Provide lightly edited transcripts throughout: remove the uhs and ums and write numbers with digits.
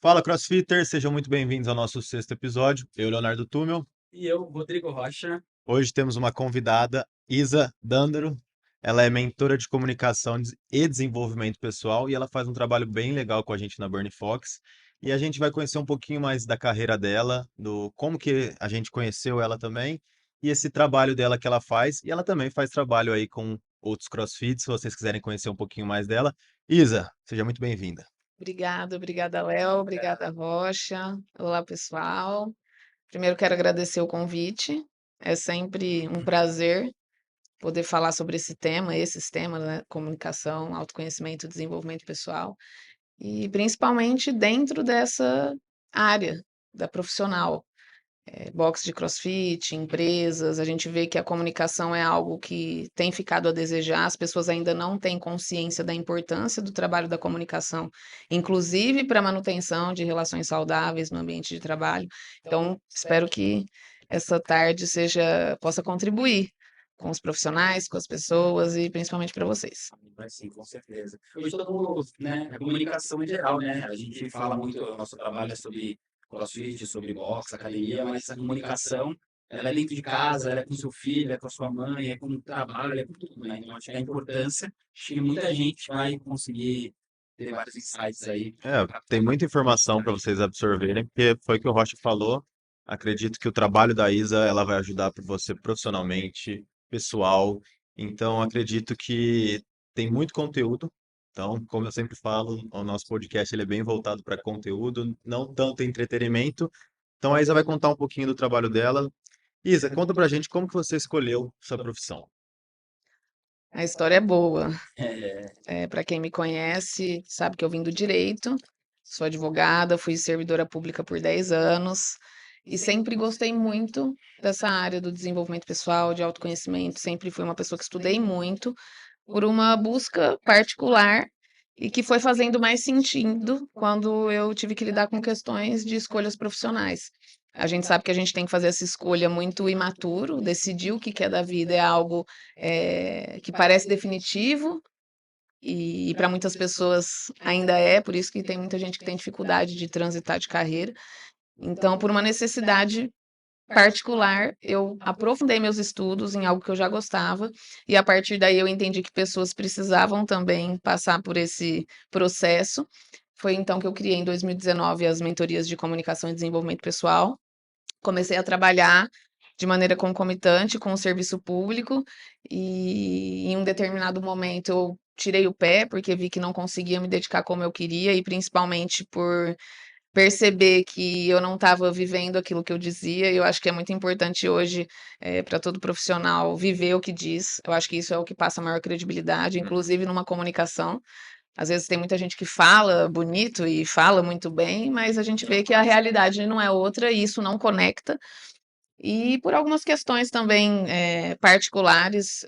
Fala, CrossFitters, sejam muito bem-vindos ao nosso sexto episódio. Eu, Leonardo Túmel. E eu, Rodrigo Rocha. Hoje temos uma convidada, Isa Dandaro. Ela é mentora de comunicação e desenvolvimento pessoal e ela faz um trabalho bem legal com a gente na Burn Fox. E a gente vai conhecer um pouquinho mais da carreira dela, do como que a gente conheceu ela também e esse trabalho dela que ela faz. E ela também faz trabalho aí com outros CrossFits, se vocês quiserem conhecer um pouquinho mais dela. Isa, seja muito bem-vinda. Obrigada, Léo. Obrigada, Rocha. Olá, pessoal. Primeiro quero agradecer o convite. É sempre um prazer poder falar sobre esses temas, né? Comunicação, autoconhecimento, desenvolvimento pessoal, e principalmente dentro dessa área da profissional. Box de CrossFit, empresas, a gente vê que a comunicação é algo que tem ficado a desejar, as pessoas ainda não têm consciência da importância do trabalho da comunicação, inclusive para a manutenção de relações saudáveis no ambiente de trabalho. Então, espero que essa tarde possa contribuir com os profissionais, com as pessoas e principalmente para vocês. Vai sim, com certeza. Hoje todo mundo, né, a comunicação em geral, né? A gente fala muito, o nosso trabalho é sobre CrossFit, sobre boxe, academia, mas a comunicação, ela é dentro de casa, ela é com seu filho, é com a sua mãe, é com o trabalho, é com tudo, né? Então, acho que a importância, acho que muita gente vai conseguir ter vários insights aí. Tem muita informação para vocês absorverem, porque foi o que o Rocha falou. Acredito que o trabalho da Isa, ela vai ajudar para você profissionalmente, pessoal. Então, acredito que tem muito conteúdo. Então, como eu sempre falo, o nosso podcast ele é bem voltado para conteúdo, não tanto entretenimento. Então, a Isa vai contar um pouquinho do trabalho dela. Isa, conta pra gente como que você escolheu sua profissão. A história é boa. É, Para quem me conhece, sabe que eu vim do direito, sou advogada, fui servidora pública por 10 anos e sempre gostei muito dessa área do desenvolvimento pessoal, de autoconhecimento. Sempre fui uma pessoa que estudei muito por uma busca particular e que foi fazendo mais sentido quando eu tive que lidar com questões de escolhas profissionais. A gente sabe que a gente tem que fazer essa escolha muito imaturo, decidir o que quer da vida é algo que parece definitivo, e para muitas pessoas ainda é, por isso que tem muita gente que tem dificuldade de transitar de carreira. Então, por uma necessidade particular, eu aprofundei meus estudos em algo que eu já gostava, e a partir daí eu entendi que pessoas precisavam também passar por esse processo. Foi então que eu criei em 2019 as mentorias de comunicação e desenvolvimento pessoal. Comecei a trabalhar de maneira concomitante com o serviço público e em um determinado momento eu tirei o pé, porque vi que não conseguia me dedicar como eu queria e principalmente por perceber que eu não estava vivendo aquilo que eu dizia. Eu acho que é muito importante hoje, para todo profissional viver o que diz. Eu acho que isso é o que passa a maior credibilidade, Uhum. inclusive numa comunicação. Às vezes tem muita gente que fala bonito e fala muito bem, mas a gente vê que a realidade não é outra e isso não conecta. E por algumas questões também, particulares,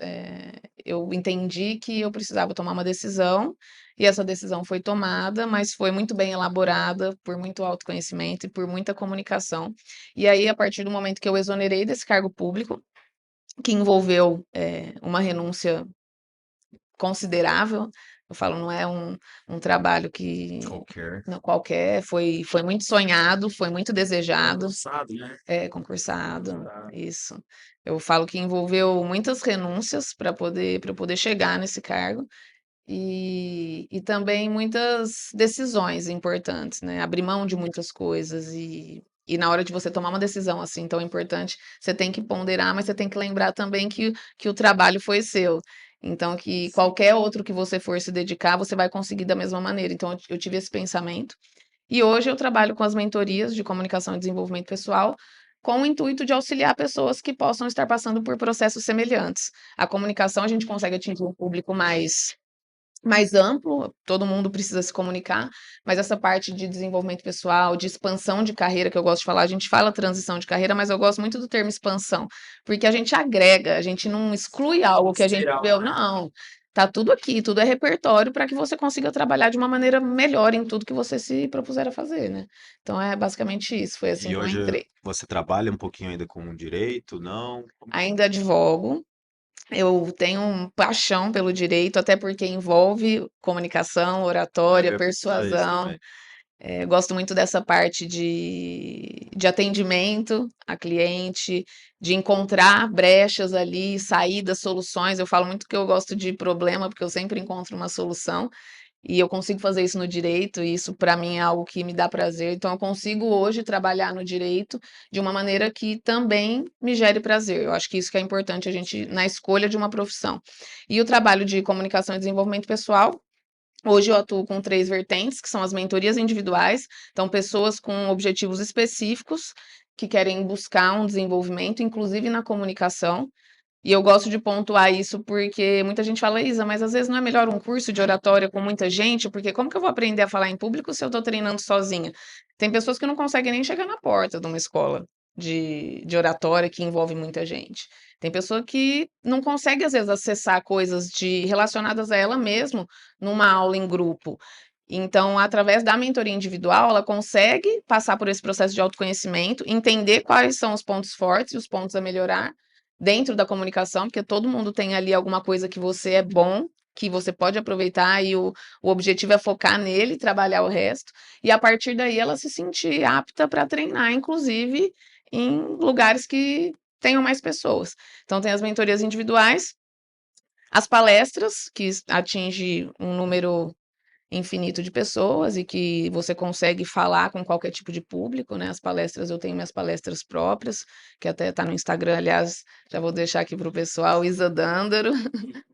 eu entendi que eu precisava tomar uma decisão, e essa decisão foi tomada, mas foi muito bem elaborada, por muito autoconhecimento e por muita comunicação. E aí, a partir do momento que eu exonerei desse cargo público, que envolveu, uma renúncia considerável, eu falo, não é um trabalho que Qualquer. não qualquer, foi muito sonhado, foi muito desejado. concursado, né? É, concursado, Concursado. isso. Eu falo que envolveu muitas renúncias para eu poder chegar nesse cargo, e também muitas decisões importantes, né, abrir mão de muitas coisas e na hora de você tomar uma decisão, assim, tão importante, você tem que ponderar, mas você tem que lembrar também que o trabalho foi seu. Então que qualquer outro que você for se dedicar, você vai conseguir da mesma maneira. Então eu tive esse pensamento e hoje eu trabalho com as mentorias de comunicação e desenvolvimento pessoal, com o intuito de auxiliar pessoas que possam estar passando por processos semelhantes. A comunicação, a gente consegue atingir um público mais amplo, todo mundo precisa se comunicar, mas essa parte de desenvolvimento pessoal, de expansão de carreira, que eu gosto de falar, a gente fala transição de carreira, mas eu gosto muito do termo expansão, porque a gente agrega, a gente não exclui algo que a gente Geral, vê, não, tá tudo aqui, tudo é repertório para que você consiga trabalhar de uma maneira melhor em tudo que você se propuser a fazer, né? Então é basicamente isso, foi assim E que eu hoje entrei. você trabalha um pouquinho ainda com direito, não? Ainda advogo, eu tenho paixão pelo direito, até porque envolve comunicação, Ah, eu oratória, ia perguntar isso persuasão. também. Gosto muito dessa parte de atendimento a cliente, de encontrar brechas ali, saídas, soluções. Eu falo muito que eu gosto de problema, porque eu sempre encontro uma solução. E eu consigo fazer isso no direito, e isso para mim é algo que me dá prazer. Então, eu consigo hoje trabalhar no direito de uma maneira que também me gere prazer. Eu acho que isso que é importante a gente na escolha de uma profissão. E o trabalho de comunicação e desenvolvimento pessoal, hoje eu atuo com 3 vertentes, que são as mentorias individuais, então pessoas com objetivos específicos que querem buscar um desenvolvimento, inclusive na comunicação. E eu gosto de pontuar isso porque muita gente fala, Isa, mas às vezes não é melhor um curso de oratória com muita gente, porque como que eu vou aprender a falar em público se eu estou treinando sozinha? Tem pessoas que não conseguem nem chegar na porta de uma escola de oratória que envolve muita gente. Tem pessoa que não consegue, às vezes, acessar coisas relacionadas a ela mesmo numa aula em grupo. Então, através da mentoria individual, ela consegue passar por esse processo de autoconhecimento, entender quais são os pontos fortes e os pontos a melhorar dentro da comunicação, porque todo mundo tem ali alguma coisa que você é bom, que você pode aproveitar, e o objetivo é focar nele, trabalhar o resto, e a partir daí ela se sentir apta para treinar, inclusive em lugares que tenham mais pessoas. Então, tem as mentorias individuais, as palestras, que atinge um número infinito de pessoas e que você consegue falar com qualquer tipo de público, né? As palestras, eu tenho minhas palestras próprias, que até tá no Instagram, aliás, já vou deixar aqui para o pessoal, Isa Dândaro.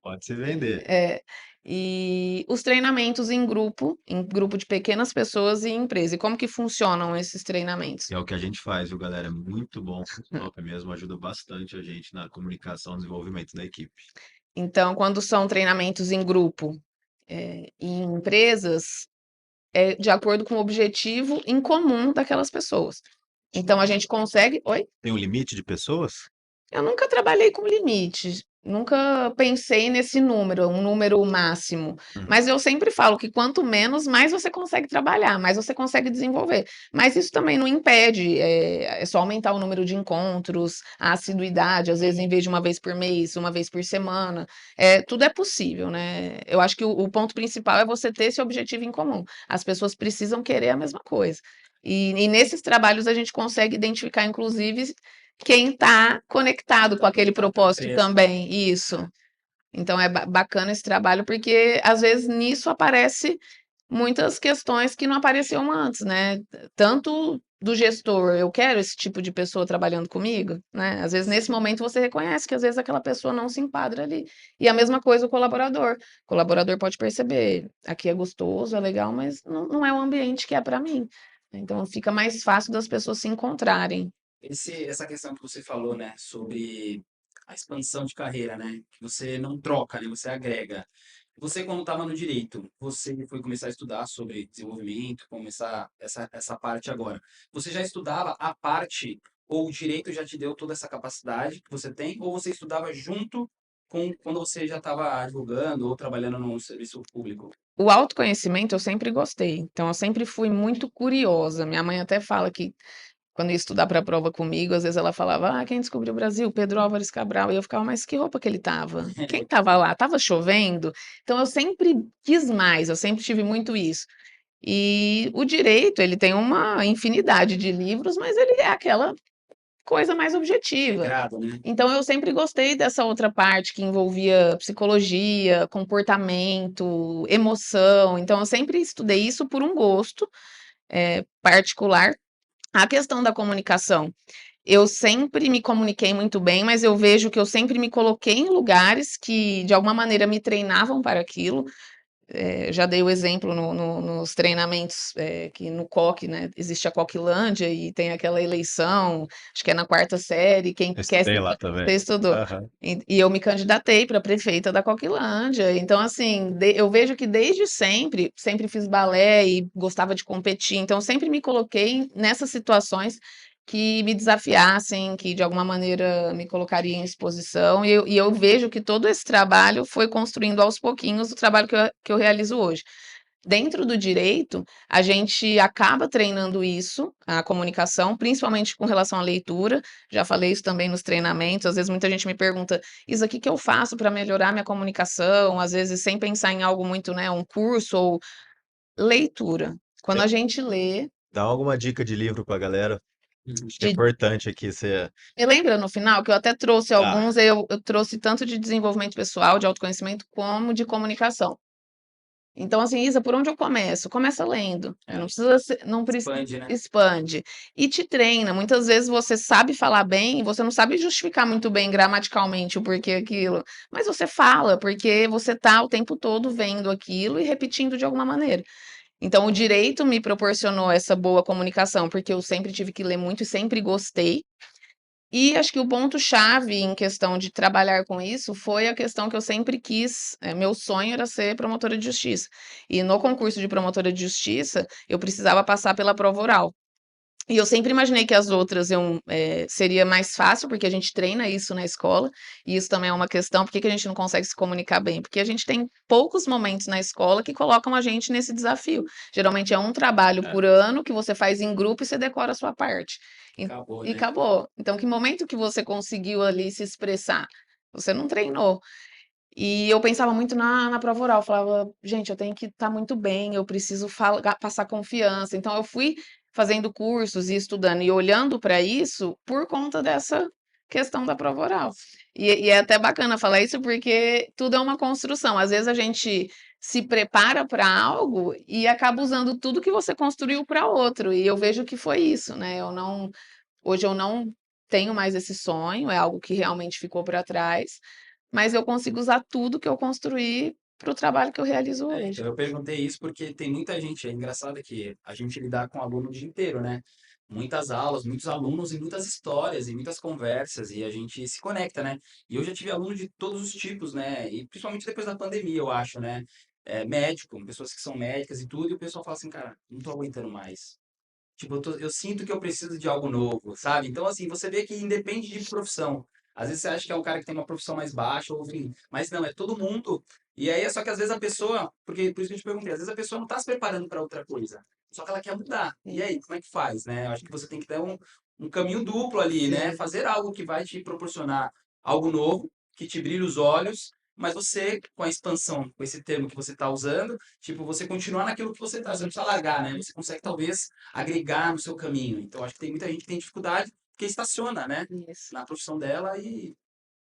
Pode se vender. É, e os treinamentos em grupo de pequenas pessoas e empresa. E como que funcionam esses treinamentos? E é o que a gente faz, viu, galera? É muito bom, top mesmo, ajuda bastante a gente na comunicação e desenvolvimento da equipe. Então, quando são treinamentos em grupo, em empresas, é de acordo com o objetivo em comum daquelas pessoas. Então, a gente consegue. Oi? Tem um limite de pessoas? Eu nunca trabalhei com limite, nunca pensei nesse número, um número máximo. Uhum. Mas eu sempre falo que quanto menos, mais você consegue trabalhar, mais você consegue desenvolver. Mas isso também não impede, é só aumentar o número de encontros, a assiduidade, às vezes, em vez de uma vez por mês, uma vez por semana. Tudo é possível, né? Eu acho que o ponto principal é você ter esse objetivo em comum. As pessoas precisam querer a mesma coisa. E nesses trabalhos a gente consegue identificar, inclusive, quem está conectado com aquele propósito também, isso. Então é bacana esse trabalho, porque às vezes nisso aparece muitas questões que não apareciam antes, né? Tanto do gestor, eu quero esse tipo de pessoa trabalhando comigo, né? Às vezes nesse momento você reconhece que às vezes aquela pessoa não se enquadra ali. E a mesma coisa o colaborador. O colaborador pode perceber, aqui é gostoso, é legal, mas não é o ambiente que é para mim. Então fica mais fácil das pessoas se encontrarem. Essa questão que você falou, né, sobre a expansão de carreira, né, que você não troca, né, você agrega. Você, quando estava no direito, você foi começar a estudar sobre desenvolvimento, começar essa parte agora. Você já estudava a parte, ou o direito já te deu toda essa capacidade que você tem, ou você estudava junto com quando você já estava advogando ou trabalhando no serviço público? O autoconhecimento eu sempre gostei, então eu sempre fui muito curiosa. Minha mãe até fala que quando ia estudar para a prova comigo, às vezes ela falava: "Ah, quem descobriu o Brasil? Pedro Álvares Cabral". E eu ficava: "Mas que roupa que ele tava? Quem estava lá? Tava chovendo?". Então eu sempre quis mais, eu sempre tive muito isso. E o direito, ele tem uma infinidade de livros, mas ele é aquela coisa mais objetiva. Integrado, né? Então eu sempre gostei dessa outra parte que envolvia psicologia, comportamento, emoção. Então eu sempre estudei isso por um gosto, particular. A questão da comunicação, eu sempre me comuniquei muito bem, mas eu vejo que eu sempre me coloquei em lugares que de alguma maneira me treinavam para aquilo. Já dei o exemplo nos treinamentos, que no coque, né, existe a Coquilândia e tem aquela eleição, acho que é na 4ª série, quem Eu quer estudei lá também. você estudou. Aham. E eu me candidatei para prefeita da Coquilândia, então assim, eu vejo que desde sempre, sempre fiz balé e gostava de competir, então eu sempre me coloquei nessas situações que me desafiassem, que de alguma maneira me colocariam em exposição, e eu vejo que todo esse trabalho foi construindo aos pouquinhos o trabalho que eu realizo hoje. Dentro do direito, a gente acaba treinando isso, a comunicação, principalmente com relação à leitura. Já falei isso também nos treinamentos. Às vezes muita gente me pergunta: Isa, o que que eu faço para melhorar minha comunicação? Às vezes sem pensar em algo muito, né, um curso ou leitura. Quando a gente lê, Dá alguma dica de livro pra galera. Acho que é de importante aqui você. e lembra no final que eu até trouxe Ah, alguns, eu trouxe tanto de desenvolvimento pessoal, de autoconhecimento, como de comunicação. Então, assim, Isa, por onde eu começo? Começa lendo. É, Não precisa, expande, né? expande. E te treina. Muitas vezes você sabe falar bem, você não sabe justificar muito bem gramaticalmente o porquê aquilo, mas você fala, porque você tá o tempo todo vendo aquilo e repetindo de alguma maneira. Então, o direito me proporcionou essa boa comunicação, porque eu sempre tive que ler muito e sempre gostei. E acho que o ponto-chave em questão de trabalhar com isso foi a questão que eu sempre quis. Meu sonho era ser promotora de justiça. E no concurso de promotora de justiça, eu precisava passar pela prova oral. E eu sempre imaginei que as outras seria mais fácil, porque a gente treina isso na escola, e isso também é uma questão, por que que a gente não consegue se comunicar bem? Porque a gente tem poucos momentos na escola que colocam a gente nesse desafio. Geralmente é um trabalho É, por ano que você faz em grupo e você decora a sua parte. E, acabou, e né? acabou. Então, que momento que você conseguiu ali se expressar? Você não treinou. E eu pensava muito na prova oral, falava, gente, eu tenho que estar muito bem, eu preciso passar confiança. Então, eu fui fazendo cursos e estudando e olhando para isso por conta dessa questão da prova oral. E é até bacana falar isso porque tudo é uma construção. Às vezes a gente se prepara para algo e acaba usando tudo que você construiu para outro. E eu vejo que foi isso, né? Hoje eu não tenho mais esse sonho, é algo que realmente ficou para trás, mas eu consigo usar tudo que eu construí para o trabalho que eu realizo hoje. Então eu perguntei isso porque tem muita gente, é engraçado que a gente lidar com aluno o dia inteiro, né? Muitas aulas, muitos alunos e muitas histórias e muitas conversas e a gente se conecta, né? E eu já tive aluno de todos os tipos, né? E principalmente depois da pandemia, eu acho, né? Médico, pessoas que são médicas e tudo, e o pessoal fala assim, cara, não tô aguentando mais. Tipo, eu sinto que eu preciso de algo novo, sabe? Então, assim, você vê que independe de profissão. Às vezes você acha que é um cara que tem uma profissão mais baixa, ou enfim, mas não, é todo mundo. E aí é só que às vezes a pessoa, porque por isso que eu te perguntei, às vezes a pessoa não está se preparando para outra coisa, só que ela quer mudar. E Sim, aí, como é que faz, né? Eu acho que você tem que ter um caminho duplo ali, né? sim. Fazer algo que vai te proporcionar algo novo, que te brilhe os olhos, mas você, com a expansão, com esse termo que você está usando, tipo, você continuar naquilo que você está, você não precisa largar, né? Você consegue talvez agregar no seu caminho. Então, acho que tem muita gente que tem dificuldade porque estaciona, né, Isso. na profissão dela e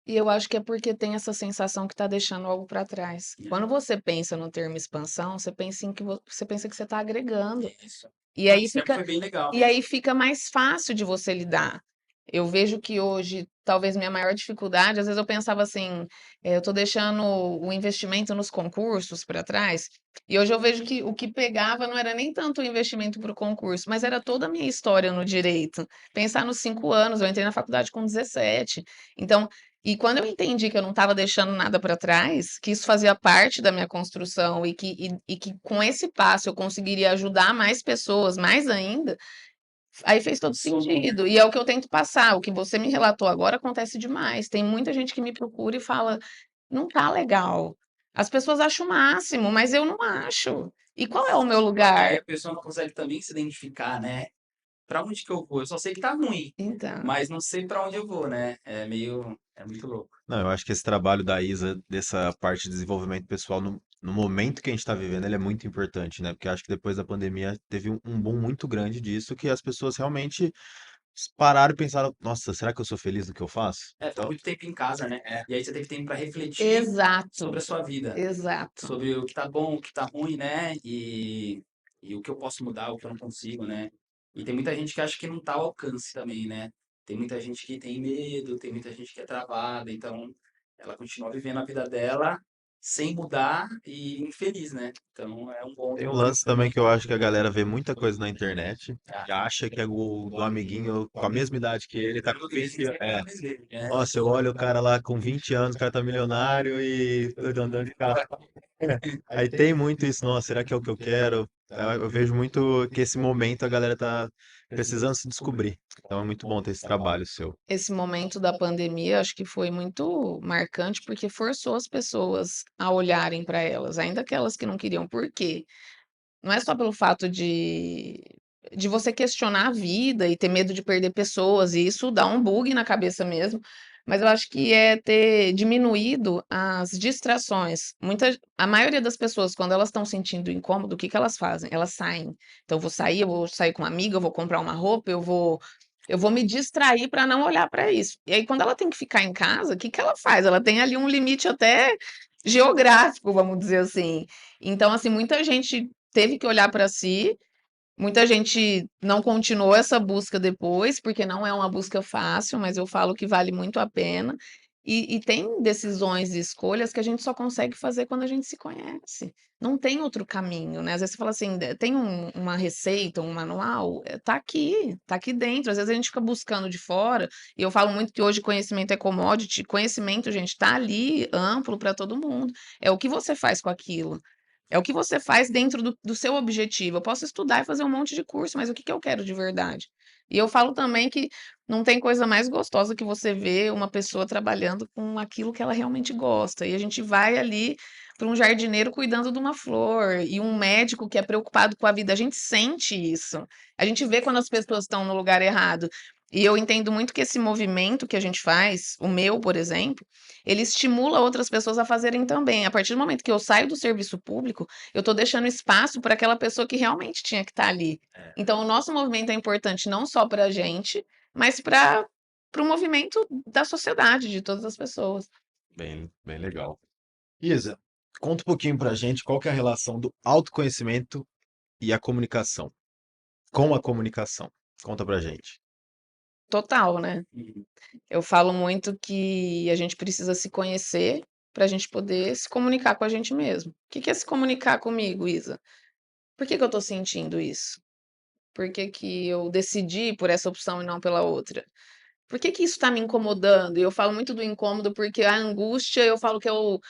E eu acho que é porque tem essa sensação que está deixando algo para trás. é, Quando você pensa no termo expansão, você pensa em que você pensa que você está agregando. isso. E Não, aí esse tempo fica foi bem legal e aí mesmo. fica mais fácil de você lidar. Eu vejo que hoje, talvez minha maior dificuldade, às vezes eu pensava assim, eu estou deixando o investimento nos concursos para trás, e hoje eu vejo que o que pegava não era nem tanto o investimento para o concurso, mas era toda a minha história no direito. Pensar nos 5 anos, eu entrei na faculdade com 17. Então, e quando eu entendi que eu não estava deixando nada para trás, que isso fazia parte da minha construção e que com esse passo eu conseguiria ajudar mais pessoas, mais ainda, aí fez todo Somou, né? sentido. E é o que eu tento passar. O que você me relatou agora acontece demais. Tem muita gente que me procura e fala: não tá legal. As pessoas acham o máximo, mas eu não acho. E qual é o meu Porque aí lugar? a pessoa não consegue também se identificar, né? Pra onde que eu vou? Eu só sei que tá ruim, Então, mas não sei pra onde eu vou, né? É muito louco. não, eu acho que esse trabalho da Isa, dessa parte de desenvolvimento pessoal, no momento que a gente está vivendo, ele é muito importante, né? Porque eu acho que depois da pandemia teve um boom muito grande disso, que as pessoas realmente pararam e pensaram, nossa, será que eu sou feliz no que eu faço? Ficou Então, muito tempo em casa, né? E aí você teve tempo pra refletir sobre exato, a sua vida, exato. sobre o que tá bom, o que tá ruim, né? E o que eu posso mudar, o que eu não consigo, né? E tem muita gente que acha que não tá ao alcance também, né? Tem muita gente que tem medo, tem muita gente que é travada, então ela continua vivendo a vida dela sem mudar e infeliz, né? Então é um tem um ponto lance também que eu acho que a galera vê muita coisa na internet ah, e acha que é o do amiguinho com a mesma idade que ele, tá com tudo que 20 dizem que anos. é cada vez dele, né? Nossa, eu olho o cara lá com 20 anos, o cara tá milionário e andando de carro. Aí tem muito isso, nossa, será que é o que eu quero? Eu vejo muito que esse momento a galera tá precisando se descobrir. Então é muito bom ter esse trabalho seu. Esse momento da pandemia, acho que foi muito marcante, porque forçou as pessoas a olharem para elas, ainda aquelas que não queriam. Por quê? Não é só pelo fato de você questionar a vida e ter medo de perder pessoas, e isso dá um bug na cabeça mesmo, Mas eu acho que é ter diminuído as distrações. A maioria das pessoas, quando elas estão sentindo incômodo, o que que elas fazem? Elas saem. Então, eu vou sair com uma amiga, eu vou comprar uma roupa, eu vou me distrair para não olhar para isso. E aí, quando ela tem que ficar em casa, o que que ela faz? Ela tem ali um limite até geográfico, vamos dizer assim. Então, assim, muita gente teve que olhar para si. Muita gente não continuou essa busca depois, porque não é uma busca fácil, mas eu falo que vale muito a pena. E tem decisões e escolhas que a gente só consegue fazer quando a gente se conhece. Não tem outro caminho, né? Às vezes você fala assim, tem uma receita, um manual, tá aqui dentro. Às vezes a gente fica buscando de fora, e eu falo muito que hoje conhecimento é commodity, conhecimento, gente, tá ali amplo para todo mundo. É o que você faz com aquilo. É o que você faz dentro do seu objetivo. Eu posso estudar e fazer um monte de curso, mas o que que eu quero de verdade? E eu falo também que não tem coisa mais gostosa que você ver uma pessoa trabalhando com aquilo que ela realmente gosta. E a gente vai ali para um jardineiro cuidando de uma flor e um médico que é preocupado com a vida. A gente sente isso. A gente vê quando as pessoas estão no lugar errado. E eu entendo muito que esse movimento que a gente faz, o meu, por exemplo, ele estimula outras pessoas a fazerem também. A partir do momento que eu saio do serviço público, eu estou deixando espaço para aquela pessoa que realmente tinha que estar ali. Então, o nosso movimento é importante não só para a gente, mas para o movimento da sociedade, de todas as pessoas. Bem legal. Isa, conta um pouquinho pra gente qual que é a relação do autoconhecimento e a comunicação. Com a comunicação. Conta pra gente. Total, né? Eu falo muito que a gente precisa se conhecer para a gente poder se comunicar com a gente mesmo. O que que é se comunicar comigo, Isa? Por que que eu estou sentindo isso? Por que que eu decidi por essa opção e não pela outra? Por que que isso está me incomodando? E eu falo muito do incômodo, porque a angústia, eu falo que é o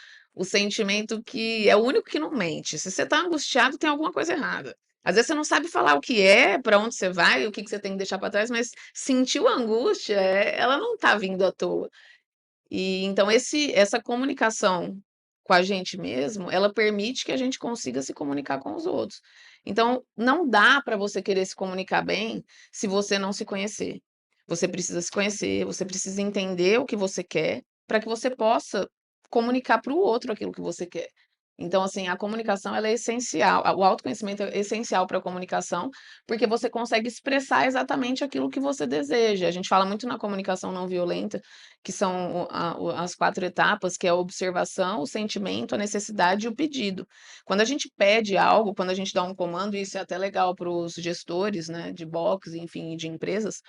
sentimento que é o único que não mente. Se você está angustiado, tem alguma coisa errada. Às vezes você não sabe falar o que é, para onde você vai, o que que você tem que deixar para trás, mas sentiu a angústia, ela não está vindo à toa. E então essa comunicação com a gente mesmo, ela permite que a gente consiga se comunicar com os outros. Então, não dá para você querer se comunicar bem se você não se conhecer. Você precisa se conhecer, você precisa entender o que você quer, para que você possa comunicar para o outro aquilo que você quer. Então, assim, a comunicação ela é essencial, o autoconhecimento é essencial para a comunicação, porque você consegue expressar exatamente aquilo que você deseja. A gente fala muito na comunicação não violenta, que são as 4 etapas, que é a observação, o sentimento, a necessidade e o pedido. Quando a gente pede algo, quando a gente dá um comando, e isso é até legal para os gestores, né, de box, enfim, de empresas,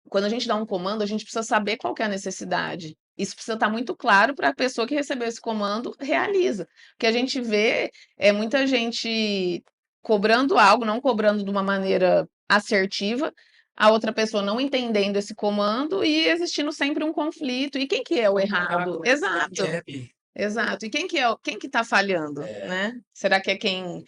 quando a gente dá um comando, a gente precisa saber qual que é a necessidade. Isso precisa estar muito claro para a pessoa que recebeu esse comando realiza. Porque a gente vê muita gente cobrando algo, não cobrando de uma maneira assertiva, a outra pessoa não entendendo esse comando e existindo sempre um conflito. E quem que é o errado? Exato, exato. E quem que está falhando, né? Será que é quem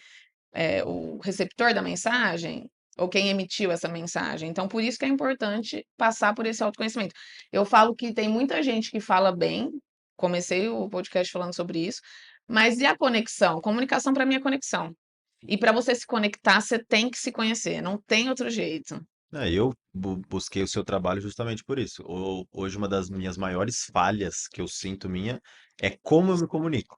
o receptor da mensagem ou quem emitiu essa mensagem. Então, por isso que é importante passar por esse autoconhecimento. Eu falo que tem muita gente que fala bem, comecei o podcast falando sobre isso, mas e a conexão? Comunicação para mim é conexão. E para você se conectar, você tem que se conhecer, não tem outro jeito. Eu busquei o seu trabalho justamente por isso. Hoje, uma das minhas maiores falhas que eu sinto minha é como eu me comunico.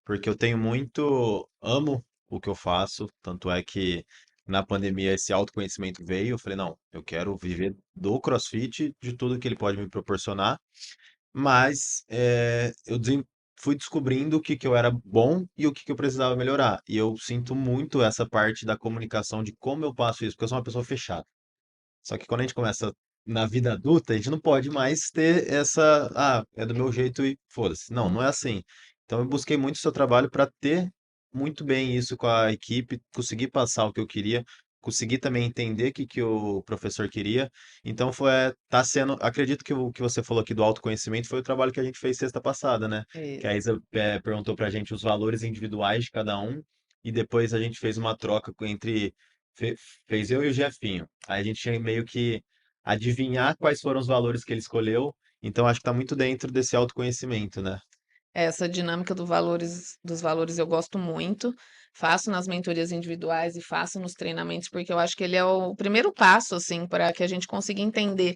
Porque eu tenho muito, amo o que eu faço, tanto é que na pandemia esse autoconhecimento veio. Eu falei, não, eu quero viver do CrossFit, de tudo que ele pode me proporcionar, mas fui descobrindo o que que eu era bom e o que que eu precisava melhorar. E eu sinto muito essa parte da comunicação de como eu passo isso, porque eu sou uma pessoa fechada. Só que quando a gente começa na vida adulta, a gente não pode mais ter é do meu jeito e foda-se. Não, não é assim. Então eu busquei muito o seu trabalho para ter muito bem isso com a equipe, conseguir passar o que eu queria, conseguir também entender o que que o professor queria. Então tá sendo, acredito que o que você falou aqui do autoconhecimento foi o trabalho que a gente fez sexta passada, né? Que a Isso. Isa perguntou pra gente os valores individuais de cada um e depois a gente fez uma troca entre fe- fez eu e o Jefinho. Aí a gente tinha meio que adivinhar quais foram os valores que ele escolheu. Então acho que está muito dentro desse autoconhecimento, né? Essa dinâmica dos valores eu gosto muito. Faço nas mentorias individuais e faço nos treinamentos, porque eu acho que ele é o primeiro passo, assim, para que a gente consiga entender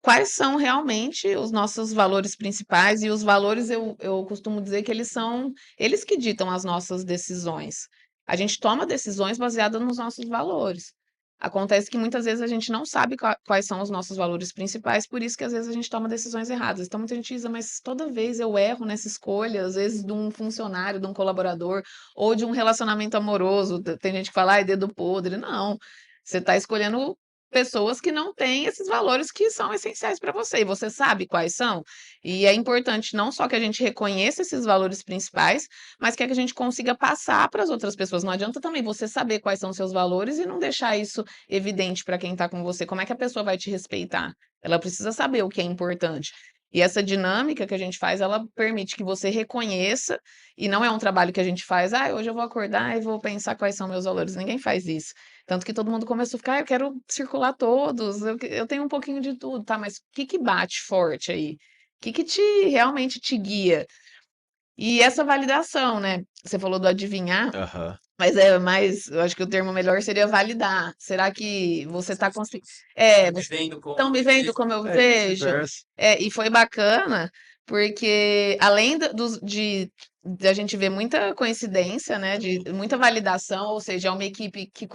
quais são realmente os nossos valores principais, e os valores eu costumo dizer que eles que ditam as nossas decisões. A gente toma decisões baseadas nos nossos valores. Acontece que muitas vezes a gente não sabe quais são os nossos valores principais, por isso que às vezes a gente toma decisões erradas. Então muita gente diz, mas toda vez eu erro nessa escolha, às vezes de um funcionário, de um colaborador, ou de um relacionamento amoroso. Tem gente que fala, ai, dedo podre. Não, você está escolhendo pessoas que não têm esses valores que são essenciais para você, e você sabe quais são. E é importante não só que a gente reconheça esses valores principais, mas que a gente consiga passar para as outras pessoas. Não adianta também você saber quais são os seus valores e não deixar isso evidente para quem está com você. Como é que a pessoa vai te respeitar? Ela precisa saber o que é importante. E essa dinâmica que a gente faz, ela permite que você reconheça, e não é um trabalho que a gente faz, ah, hoje eu vou acordar e vou pensar quais são meus valores. Ninguém faz isso. Tanto que todo mundo começou a ficar, eu quero circular todos, eu tenho um pouquinho de tudo, tá? Mas o que que bate forte aí? O que que realmente te guia? E essa validação, né? Você falou do adivinhar, Aham. mas é mais, eu acho que o termo melhor seria validar. Será que você está conseguindo? Tá Vocês vivendo estão como me vendo desejo. como eu É, vejo? vice-versa. E foi bacana, porque além de a gente ver muita coincidência, né, de muita validação, ou seja, é uma equipe que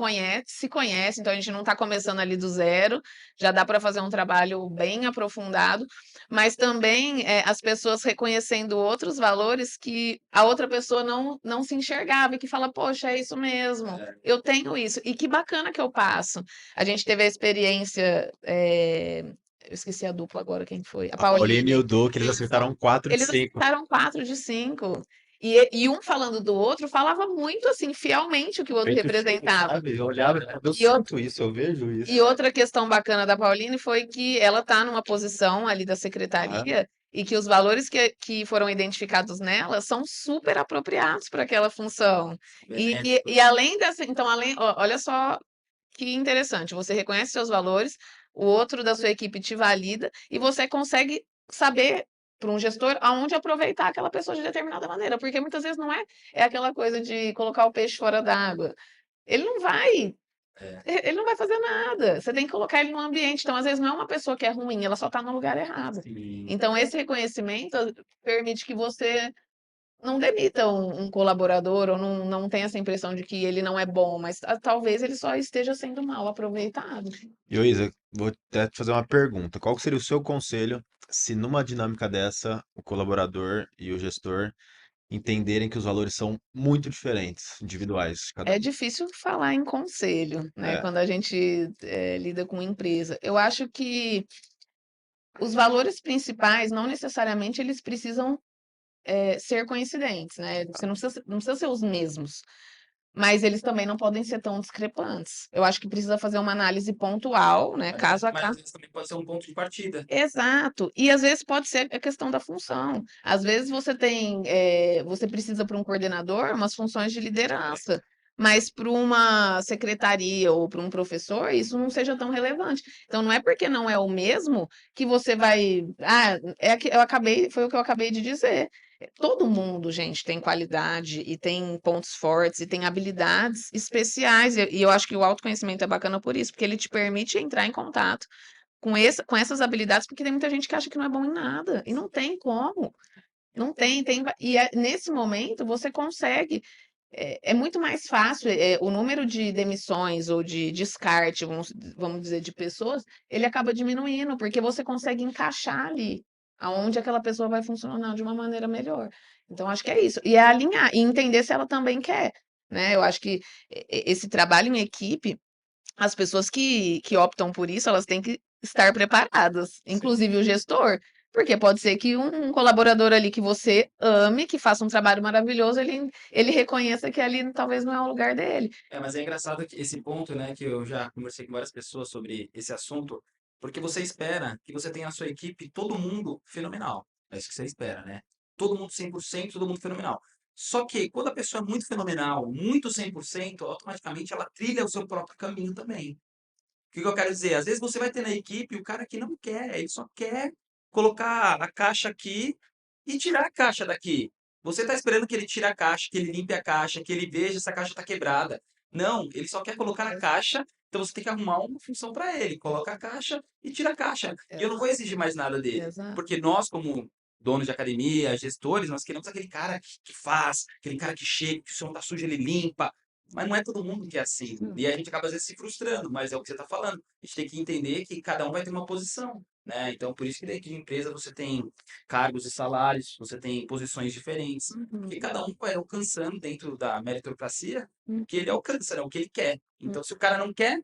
se conhece, então a gente não está começando ali do zero, já dá para fazer um trabalho bem aprofundado, mas também as pessoas reconhecendo outros valores que a outra pessoa não se enxergava e que fala, poxa, é isso mesmo, É, eu tenho isso, e que bacana que eu passo. A gente teve a experiência, eu esqueci a dupla agora, quem foi? A A Paulina e o Pauline. Du, que eles Isso. acertaram 4 de Eles 5. acertaram 4 de 5. E um falando do outro falava muito assim, fielmente o que o outro Peito cheio, representava. sabe? Eu olhava, eu E, o- sinto isso, eu vejo e isso. outra questão bacana da Pauline foi que ela está numa posição ali da Aham. secretaria e que os valores que foram identificados nela são super apropriados para aquela função. E benéficos. além dessa, então, olha só que interessante, você reconhece seus valores, o outro da sua equipe te valida e você consegue saber para um gestor aonde aproveitar aquela pessoa de determinada maneira, porque muitas vezes não é aquela coisa de colocar o peixe fora d'água. Ele não vai É, ele não vai fazer nada. Você tem que colocar ele no ambiente. Então, às vezes, não é uma pessoa que é ruim, ela só está no lugar errado. sim. Então, esse reconhecimento permite que você não demita um colaborador ou não tenha essa impressão de que ele não é bom, mas talvez ele só esteja sendo mal aproveitado. E, ô Isa, vou até te fazer uma pergunta. Qual que seria o seu conselho se numa dinâmica dessa, o colaborador e o gestor entenderem que os valores são muito diferentes, individuais, de cada É um? difícil falar em conselho, né, É, quando a gente lida com empresa. Eu acho que os valores principais, não necessariamente eles precisam ser coincidentes, né? Você não precisa ser os mesmos. Mas eles também não podem ser tão discrepantes. Eu acho que precisa fazer uma análise pontual, né, caso a Mas às caso. vezes também pode ser um ponto de partida. Exato. E às vezes pode ser a questão da função. Às vezes você precisa para um coordenador umas funções de liderança, mas para uma secretaria ou para um professor isso não seja tão relevante. Então não é porque não é o mesmo que você vai, foi o que eu acabei de dizer. Todo mundo, gente, tem qualidade e tem pontos fortes e tem habilidades especiais. E eu acho que o autoconhecimento é bacana por isso, porque ele te permite entrar em contato com essas habilidades, porque tem muita gente que acha que não é bom em nada, e não tem como. Não tem, nesse momento você consegue. É muito mais fácil, o número de demissões ou de descarte, vamos dizer, de pessoas, ele acaba diminuindo, porque você consegue encaixar ali, aonde aquela pessoa vai funcionar de uma maneira melhor. Então, acho que é isso. E é alinhar, e entender se ela também quer, né? Eu acho que esse trabalho em equipe, as pessoas que optam por isso, elas têm que estar preparadas, inclusive o gestor, porque pode ser que um colaborador ali que você ame, que faça um trabalho maravilhoso, ele reconheça que ali talvez não é o lugar dele. Mas é engraçado que esse ponto, né, que eu já conversei com várias pessoas sobre esse assunto, porque você espera que você tenha na sua equipe todo mundo fenomenal. É isso que você espera, né? Todo mundo 100%, todo mundo fenomenal. Só que quando a pessoa é muito fenomenal, muito 100%, automaticamente ela trilha o seu próprio caminho também. O que que eu quero dizer? Às vezes você vai ter na equipe o cara que não quer, ele só quer colocar a caixa aqui e tirar a caixa daqui. Você está esperando que ele tire a caixa, que ele limpe a caixa, que ele veja se a caixa está quebrada. Não, ele só quer colocar a caixa Então você tem que arrumar uma função para ele, coloca a caixa e tira a caixa. E eu não vou Exato, exigir mais nada dele, exato. porque nós, como donos de academia, gestores, nós queremos aquele cara que faz, aquele cara que chega, que o chão tá sujo, ele limpa. Mas não é todo mundo que é assim. Hum. E a gente acaba às vezes se frustrando, mas é o que você está falando. A gente tem que entender que cada um vai ter uma posição, né? Então, por isso que dentro de empresa você tem cargos e salários, você tem posições diferentes, porque Uhum, cada um vai alcançando dentro da meritocracia o uhum, que ele alcança, né? O que ele quer. Então, se o cara não quer,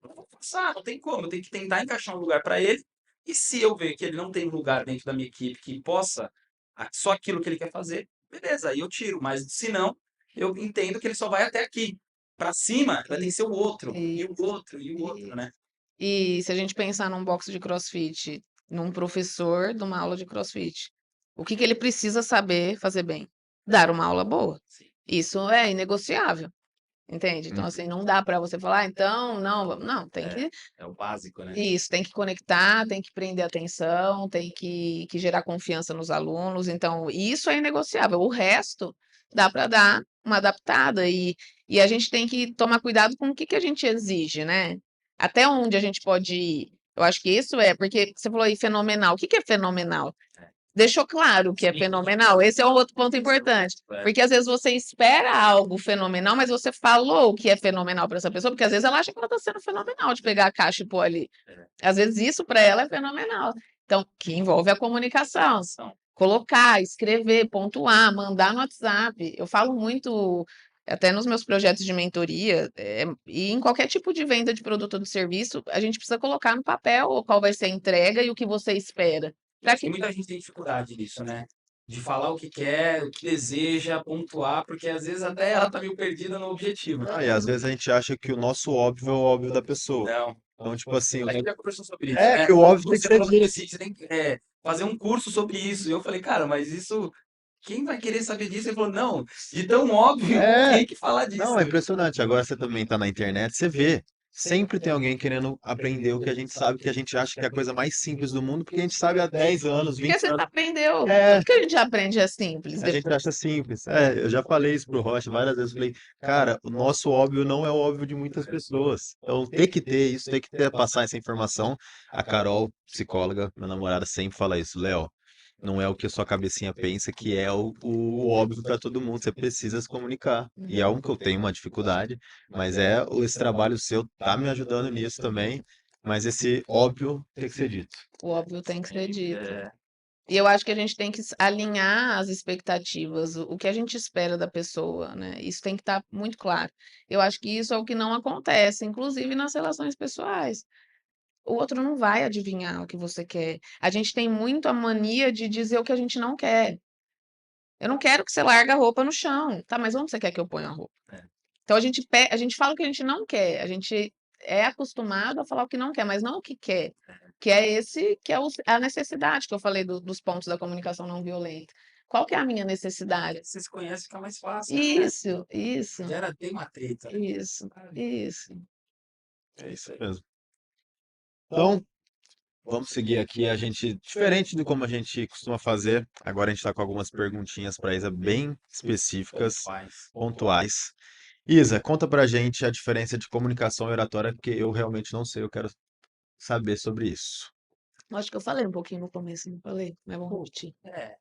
eu não vou forçar, não tem como. Eu tenho que tentar encaixar um lugar para ele. E se eu ver que ele não tem um lugar dentro da minha equipe que possa só aquilo que ele quer fazer, beleza, aí eu tiro. Mas se não, eu entendo que ele só vai até aqui. Para cima, vai ter que ser o outro, e o isso, outro, e o outro, isso. né? E se a gente pensar num box de CrossFit, num professor de uma aula de CrossFit, o que que ele precisa saber fazer bem? Dar uma aula boa. Sim. Isso é inegociável, entende? Então, Uhum. assim, não dá para você falar, então, não, tem É, que é o básico, né? isso, tem que conectar, tem que prender atenção, tem que gerar confiança nos alunos. Então, isso é inegociável. O resto dá para dar uma adaptada e a gente tem que tomar cuidado com o que que a gente exige, né? Até onde a gente pode ir. Eu acho que isso é, porque você falou aí fenomenal. O que que é fenomenal? É. Deixou claro que é Sim, fenomenal. Esse é um outro ponto esse é o importante. ponto, é. Porque às vezes você espera algo fenomenal, mas você falou o que é fenomenal para essa pessoa, porque às vezes ela acha que ela está sendo fenomenal de pegar a caixa e pôr ali. É. Às vezes isso para ela é fenomenal. Então, que envolve a comunicação. São. Colocar, escrever, pontuar, mandar no WhatsApp. Eu falo muito, até nos meus projetos de mentoria, e em qualquer tipo de venda de produto ou de serviço, a gente precisa colocar no papel qual vai ser a entrega e o que você espera. Eu Para acho que que muita gente tem dificuldade nisso, né? De falar o que quer, o que deseja, pontuar, porque às vezes até ela tá meio perdida no objetivo. E às vezes a gente acha que o nosso óbvio é o óbvio da pessoa. Não. Então, tipo assim, A gente já conversou sobre isso, é né? que o óbvio tem que Você ser falou dito. assim, você tem que fazer um curso sobre isso. E eu falei, cara, mas isso, quem vai querer saber disso? Ele falou, não, de tão óbvio, É, tem que falar não, disso. é impressionante. Agora você também tá na internet, você vê. Sempre tem alguém querendo aprender o que a gente sabe, que a gente acha que é a coisa mais simples do mundo, porque a gente sabe há 10 anos, porque 20 você anos. aprendeu. É, Tudo que a gente aprende é simples. a gente acha simples. É, eu já falei isso pro Rocha várias vezes. Falei, cara, o nosso óbvio não é o óbvio de muitas pessoas. Então tem que ter isso, tem que ter, passar essa informação. A Carol, psicóloga, minha namorada, sempre fala isso. Léo, não é o que a sua cabecinha pensa que é o óbvio para todo mundo. Você precisa se comunicar. E é um que eu tenho uma dificuldade, mas esse trabalho seu tá me ajudando nisso também. Mas esse óbvio tem que ser dito. O óbvio tem que ser dito. É, E eu acho que a gente tem que alinhar as expectativas, o que a gente espera da pessoa, né? Isso tem que estar muito claro. Eu acho que isso é o que não acontece, inclusive nas relações pessoais. O outro não vai adivinhar o que você quer. A gente tem muito a mania de dizer o que a gente não quer. Eu não quero que você largue a roupa no chão. Tá, mas onde você quer que eu ponha a roupa? é. Então a gente fala o que a gente não quer. A gente é acostumado a falar o que não quer, mas não o que quer. Que é esse, que é a necessidade que eu falei dos pontos da comunicação não violenta. Qual que é a minha necessidade? Você se conhece, fica mais fácil, né? Isso, Gera tem uma treta. isso, isso. É isso mesmo. Então, vamos seguir aqui. A gente, diferente de como a gente costuma fazer, agora a gente está com algumas perguntinhas para Isa bem específicas, Faz. pontuais. Isa, conta pra gente a diferença de comunicação e oratória, porque eu realmente não sei, eu quero saber sobre isso. Acho que eu falei um pouquinho no começo, não falei, mas vamos repetir. É,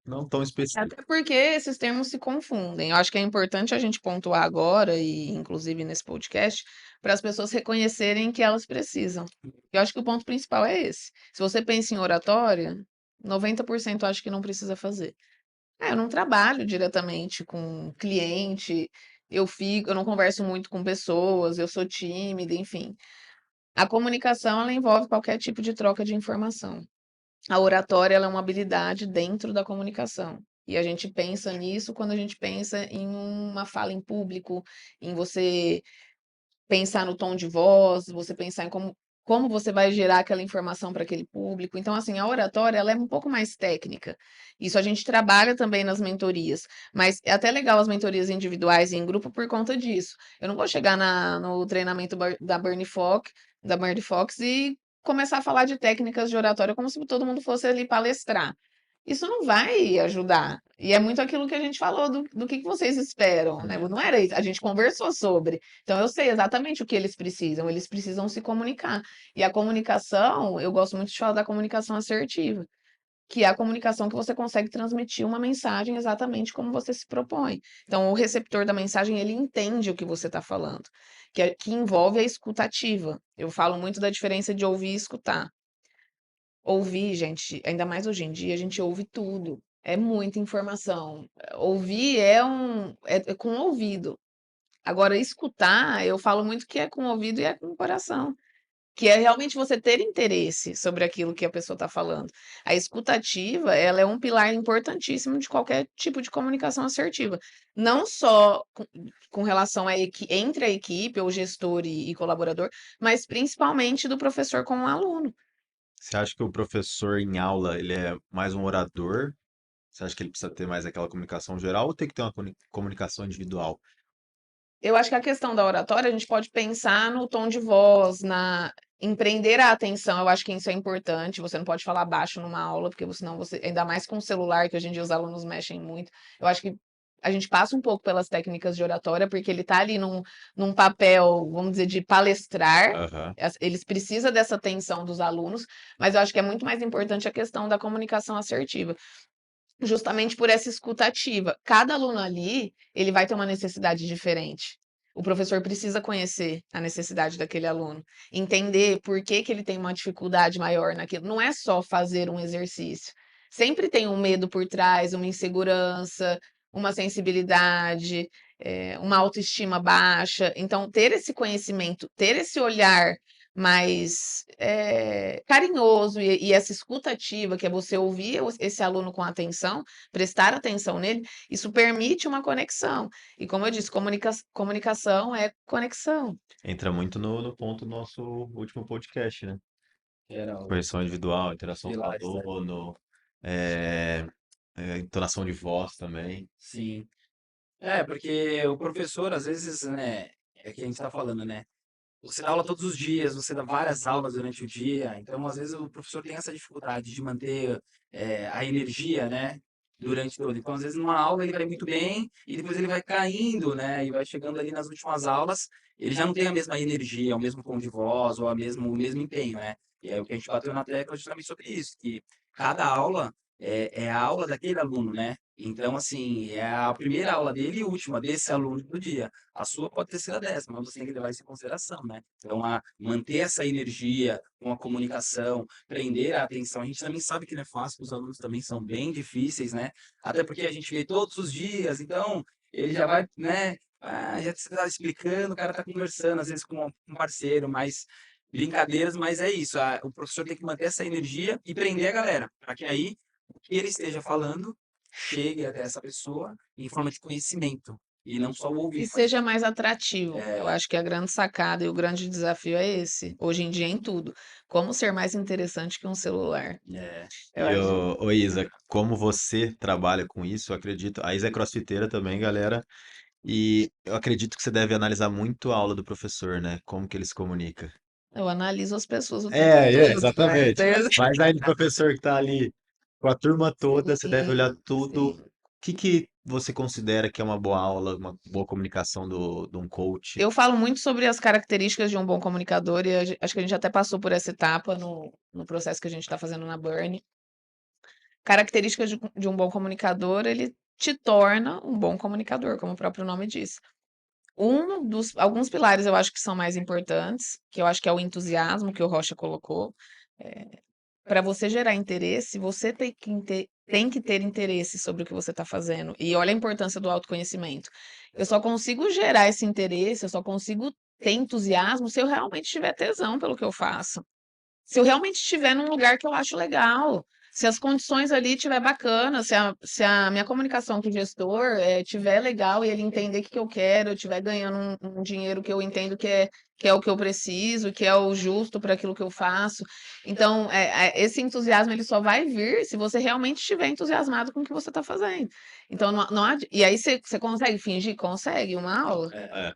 Não tão específico. Até porque esses termos se confundem. Eu acho que é importante a gente pontuar agora, e inclusive nesse podcast, para as pessoas reconhecerem que elas precisam. Eu acho que o ponto principal é esse. Se você pensa em oratória, 90% acho que não precisa fazer. Eu não trabalho diretamente com cliente, eu não converso muito com pessoas, eu sou tímida, enfim. A comunicação, ela envolve qualquer tipo de troca de informação. A oratória, ela é uma habilidade dentro da comunicação. E a gente pensa nisso quando a gente pensa em uma fala em público, em você pensar no tom de voz, você pensar em como você vai gerar aquela informação para aquele público. Então, assim, a oratória, ela é um pouco mais técnica. Isso a gente trabalha também nas mentorias, mas é até legal as mentorias individuais e em grupo por conta disso. Eu não vou chegar no treinamento da Bernie Fox e começar a falar de técnicas de oratória como se todo mundo fosse ali palestrar. isso não vai ajudar. E é muito aquilo que a gente falou do que vocês esperam, né? Não era isso, a gente conversou sobre. Então eu sei exatamente o que eles precisam se comunicar. E a comunicação, eu gosto muito de falar da comunicação assertiva, que é a comunicação que você consegue transmitir uma mensagem exatamente como você se propõe. Então, o receptor da mensagem, ele entende o que você está falando, que envolve a escutativa. Eu falo muito da diferença de ouvir e escutar. Ouvir, gente, ainda mais hoje em dia, a gente ouve tudo. É muita informação. Ouvir é com o ouvido. Agora, escutar, eu falo muito que é com o ouvido e é com o coração. Que é realmente você ter interesse sobre aquilo que a pessoa está falando. A escutativa, ela é um pilar importantíssimo de qualquer tipo de comunicação assertiva. Não só com relação entre a equipe, ou gestor e colaborador, mas principalmente do professor com o aluno. Você acha que o professor em aula, ele é mais um orador? Você acha que ele precisa ter mais aquela comunicação geral ou tem que ter uma comunicação individual? Eu acho que a questão da oratória, a gente pode pensar no tom de voz, em prender a atenção. Eu acho que isso é importante. Você não pode falar baixo numa aula, porque senão você, ainda mais com o celular, que hoje em dia os alunos mexem muito. Eu acho que a gente passa um pouco pelas técnicas de oratória, porque ele está ali num papel, vamos dizer, de palestrar. Aham. Eles precisam dessa atenção dos alunos, mas eu acho que é muito mais importante a questão da comunicação assertiva. Justamente por essa escuta ativa. Cada aluno ali, ele vai ter uma necessidade diferente. O professor precisa conhecer a necessidade daquele aluno, entender por que que ele tem uma dificuldade maior naquilo. Não é só fazer um exercício. Sempre tem um medo por trás, uma insegurança, uma sensibilidade, uma autoestima baixa. Então, ter esse conhecimento, ter esse olhar mais carinhoso e essa escuta ativa, que é você ouvir esse aluno com atenção, prestar atenção nele, isso permite uma conexão. E como eu disse, comunicação é conexão. Entra muito no ponto do nosso último podcast, né? Era o Correção individual, interação com o pilares, né? aluno, é, entonação de voz também. Sim. É, porque o professor, às vezes, né, é que a gente está falando, né? Você dá aula todos os dias, você dá várias aulas durante o dia, então às vezes o professor tem essa dificuldade de manter a energia, né, durante todo. Então às vezes numa aula ele vai muito bem e depois ele vai caindo, né, e vai chegando ali nas últimas aulas, ele já não tem a mesma energia, o mesmo tom de voz ou o mesmo empenho, né. E é o que a gente bateu na tecla justamente sobre isso, que cada aula é a aula daquele aluno, né. Então, assim, é a primeira aula dele e última desse aluno do dia. A sua pode ter sido a 10ª, mas você tem que levar isso em consideração, né? Então, manter essa energia com a comunicação, prender a atenção. A gente também sabe que não é fácil, os alunos também são bem difíceis, né? Até porque a gente vê todos os dias, então ele já vai, né? Já está explicando, o cara está conversando, às vezes com um parceiro, mais brincadeiras, mas é isso. O professor tem que manter essa energia e prender a galera, para que aí o que ele esteja falando chegue até essa pessoa em forma de conhecimento. E não só o E ouvir, mas seja mais atrativo. Eu acho que a grande sacada e o grande desafio é esse, hoje em dia em tudo. Como ser mais interessante que um celular. é, Eu E acho. ô Isa, como você trabalha com isso, eu acredito. A Isa é crossfiteira também, galera. E eu acredito que você deve analisar muito a aula do professor, né? Como que ele se comunica. Eu analiso as pessoas o tempo É, todo, né? exatamente. Mas aí do professor que tá ali com a turma toda, você deve olhar Sim, tudo. O sim. que você considera que é uma boa aula, uma boa comunicação de um coach? Eu falo muito sobre as características de um bom comunicador e acho que a gente até passou por essa etapa no processo que a gente está fazendo na Burn. Características de um bom comunicador, ele te torna um bom comunicador, como o próprio nome diz. Alguns pilares eu acho que são mais importantes, que eu acho que é o entusiasmo que o Rocha colocou. Para você gerar interesse, você tem que ter interesse sobre o que você está fazendo. E olha a importância do autoconhecimento. Eu só consigo gerar esse interesse, eu só consigo ter entusiasmo se eu realmente tiver tesão pelo que eu faço. Se eu realmente estiver num lugar que eu acho legal, se as condições ali estiver bacana, se a minha comunicação com o gestor tiver legal e ele entender o que eu quero, eu estiver ganhando um dinheiro que eu entendo que é o que eu preciso, que é o justo para aquilo que eu faço. Então, esse entusiasmo ele só vai vir se você realmente estiver entusiasmado com o que você está fazendo. Então, e aí você consegue fingir? Consegue uma aula? É,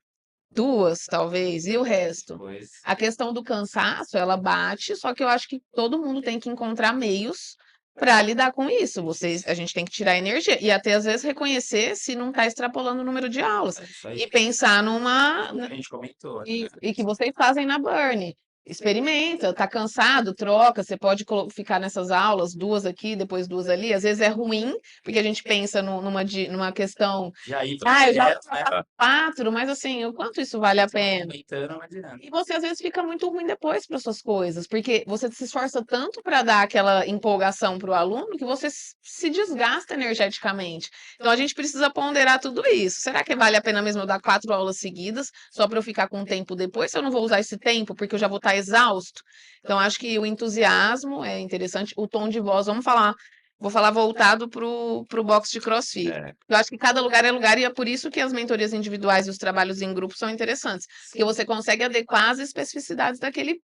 2 talvez, e o resto? depois. A questão do cansaço, ela bate, só que eu acho que todo mundo tem que encontrar meios para lidar com isso. A gente tem que tirar energia e até às vezes reconhecer se não está extrapolando o número de aulas É isso e aí. pensar A gente comentou, né? e que vocês fazem na Burn. Experimenta, tá cansado, troca. Você pode ficar nessas aulas, 2 aqui, depois 2 ali. Às vezes é ruim, porque a gente pensa numa questão, Já ir para eu já vou direto, né? passar 4, mas assim, o quanto isso vale a pena? Aumentando, não adianta. E você às vezes fica muito ruim depois para suas coisas, porque você se esforça tanto para dar aquela empolgação para o aluno que você se desgasta energeticamente. Então a gente precisa ponderar tudo isso. Será que vale a pena mesmo eu dar 4 aulas seguidas só para eu ficar com tempo depois? Se eu não vou usar esse tempo porque eu já vou estar exausto? Então acho que o entusiasmo é interessante, o tom de voz, vou falar voltado pro box de CrossFit. É, Eu acho que cada lugar é lugar e é por isso que as mentorias individuais e os trabalhos em grupo são interessantes. Porque você consegue adequar as especificidades daquele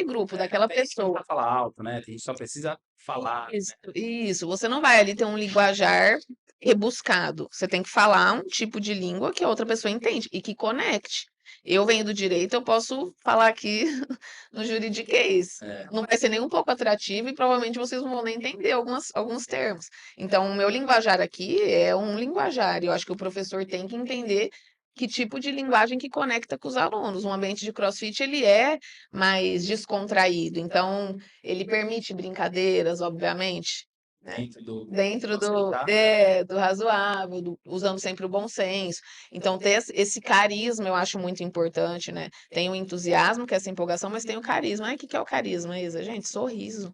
grupo, daquela Tem gente que não pessoa. precisa falar alto, né? Tem gente que só precisa falar, Isso, né? isso. Você não vai ali ter um linguajar rebuscado. Você tem que falar um tipo de língua que a outra pessoa entende e que conecte. Eu venho do direito, eu posso falar aqui no juridiquês. É. Não vai ser nem um pouco atrativo e provavelmente vocês não vão nem entender alguns termos. Então, o meu linguajar aqui é um linguajar. E eu acho que o professor tem que entender que tipo de linguagem que conecta com os alunos. Um ambiente de CrossFit, ele é mais descontraído. Então, ele permite brincadeiras, obviamente, né? Dentro do Dentro aceitar. do razoável, usando sempre o bom senso. Então, ter esse carisma eu acho muito importante, né? Tem o entusiasmo, que é essa empolgação, mas tem o carisma. Ai, o que que é o carisma, Isa? Gente, sorriso.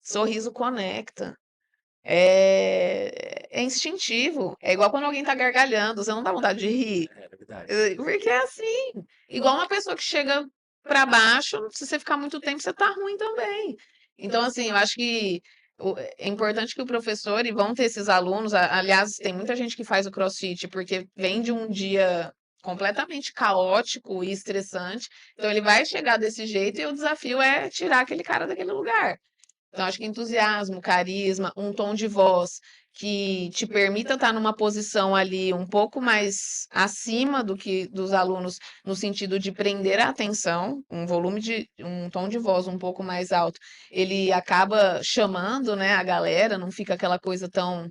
Sorriso conecta. É instintivo. É igual quando alguém tá gargalhando, você não dá vontade de rir. É verdade. Porque é assim. Igual uma pessoa que chega para baixo, se você ficar muito tempo, você tá ruim também. Então, assim, eu acho que é importante que o professor, e vão ter esses alunos, aliás, tem muita gente que faz o CrossFit porque vem de um dia completamente caótico e estressante, então ele vai chegar desse jeito e o desafio é tirar aquele cara daquele lugar. Então, acho que entusiasmo, carisma, um tom de voz que te permita estar numa posição ali um pouco mais acima do que dos alunos, no sentido de prender a atenção, um tom de voz um pouco mais alto, ele acaba chamando, né, a galera, não fica aquela coisa tão.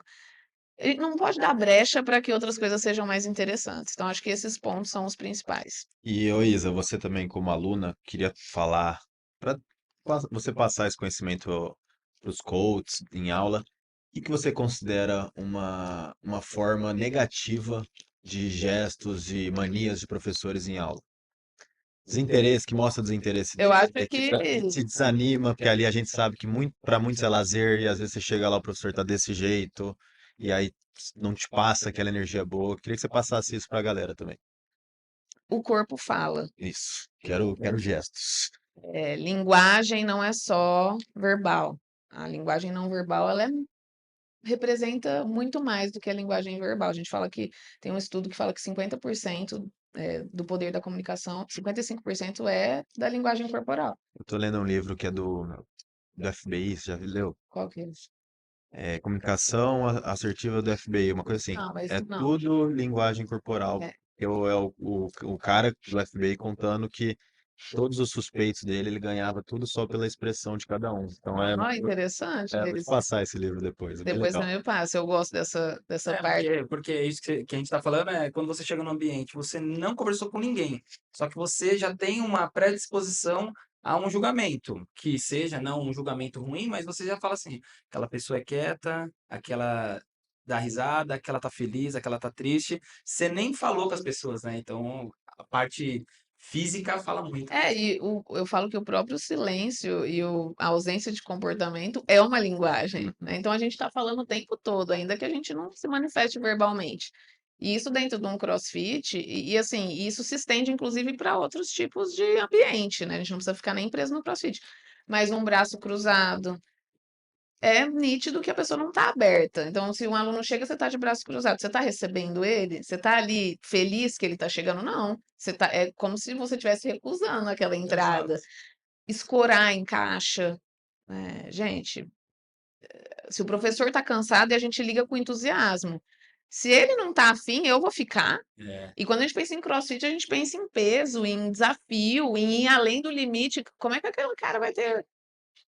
Ele não pode dar brecha para que outras coisas sejam mais interessantes. Então, acho que esses pontos são os principais. E, ô Isa, você também como aluna, queria falar, para você passar esse conhecimento para os coaches em aula, o que você considera uma forma negativa de gestos e manias de professores em aula? Desinteresse, que mostra desinteresse Eu acho que te desanima, porque ali a gente sabe que muito, para muitos é lazer, e às vezes você chega lá, o professor tá desse jeito, e aí não te passa aquela energia boa. Queria que você passasse isso pra galera também. o corpo fala. Isso, quero gestos. Linguagem não é só verbal. A linguagem não verbal, representa muito mais do que a linguagem verbal. A gente fala que tem um estudo que fala que 50% do poder da comunicação, 55% é da linguagem corporal. Eu tô lendo um livro que é do FBI, você já leu? Qual que é? É Comunicação Assertiva do FBI, uma coisa assim. Não, mas É não. tudo linguagem corporal. É, O cara do FBI contando que todos os suspeitos dele, ele ganhava tudo só pela expressão de cada um. Então interessante. vou te passar esse livro depois, é bem Depois legal. você me passa. Eu gosto dessa parte. Porque isso que a gente está falando é quando você chega no ambiente, você não conversou com ninguém, só que você já tem uma predisposição a um julgamento, que seja não um julgamento ruim, mas você já fala assim, aquela pessoa é quieta, aquela dá risada, aquela tá feliz, aquela tá triste. Você nem falou com as pessoas, né? Então a parte física fala muito. Eu falo que o próprio silêncio e a ausência de comportamento é uma linguagem, né? Então a gente está falando o tempo todo, ainda que a gente não se manifeste verbalmente. E isso dentro de um CrossFit, assim, isso se estende inclusive para outros tipos de ambiente, né? A gente não precisa ficar nem preso no CrossFit. Mas um braço cruzado, é nítido que a pessoa não está aberta. Então, se um aluno chega, você está de braço cruzado, você está recebendo ele? Você está ali feliz que ele está chegando? Não. É como se você estivesse recusando aquela entrada. Escorar em caixa. Gente, se o professor está cansado e a gente liga com entusiasmo. Se ele não está afim, eu vou ficar. É, E quando a gente pensa em CrossFit, a gente pensa em peso, em desafio, em ir além do limite. Como é que aquele cara vai ter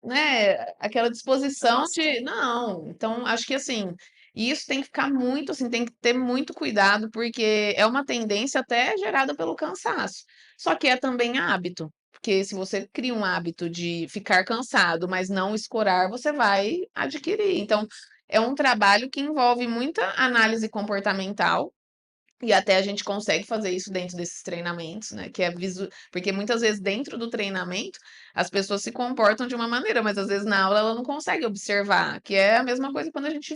né, aquela disposição de não, então acho que assim, isso tem que ficar muito assim, tem que ter muito cuidado, porque é uma tendência até gerada pelo cansaço. Só que é também hábito, porque se você cria um hábito de ficar cansado, mas não escorar, você vai adquirir. Então, é um trabalho que envolve muita análise comportamental. E até a gente consegue fazer isso dentro desses treinamentos, né? Que é porque muitas vezes dentro do treinamento as pessoas se comportam de uma maneira, mas às vezes na aula ela não consegue observar, que é a mesma coisa quando a gente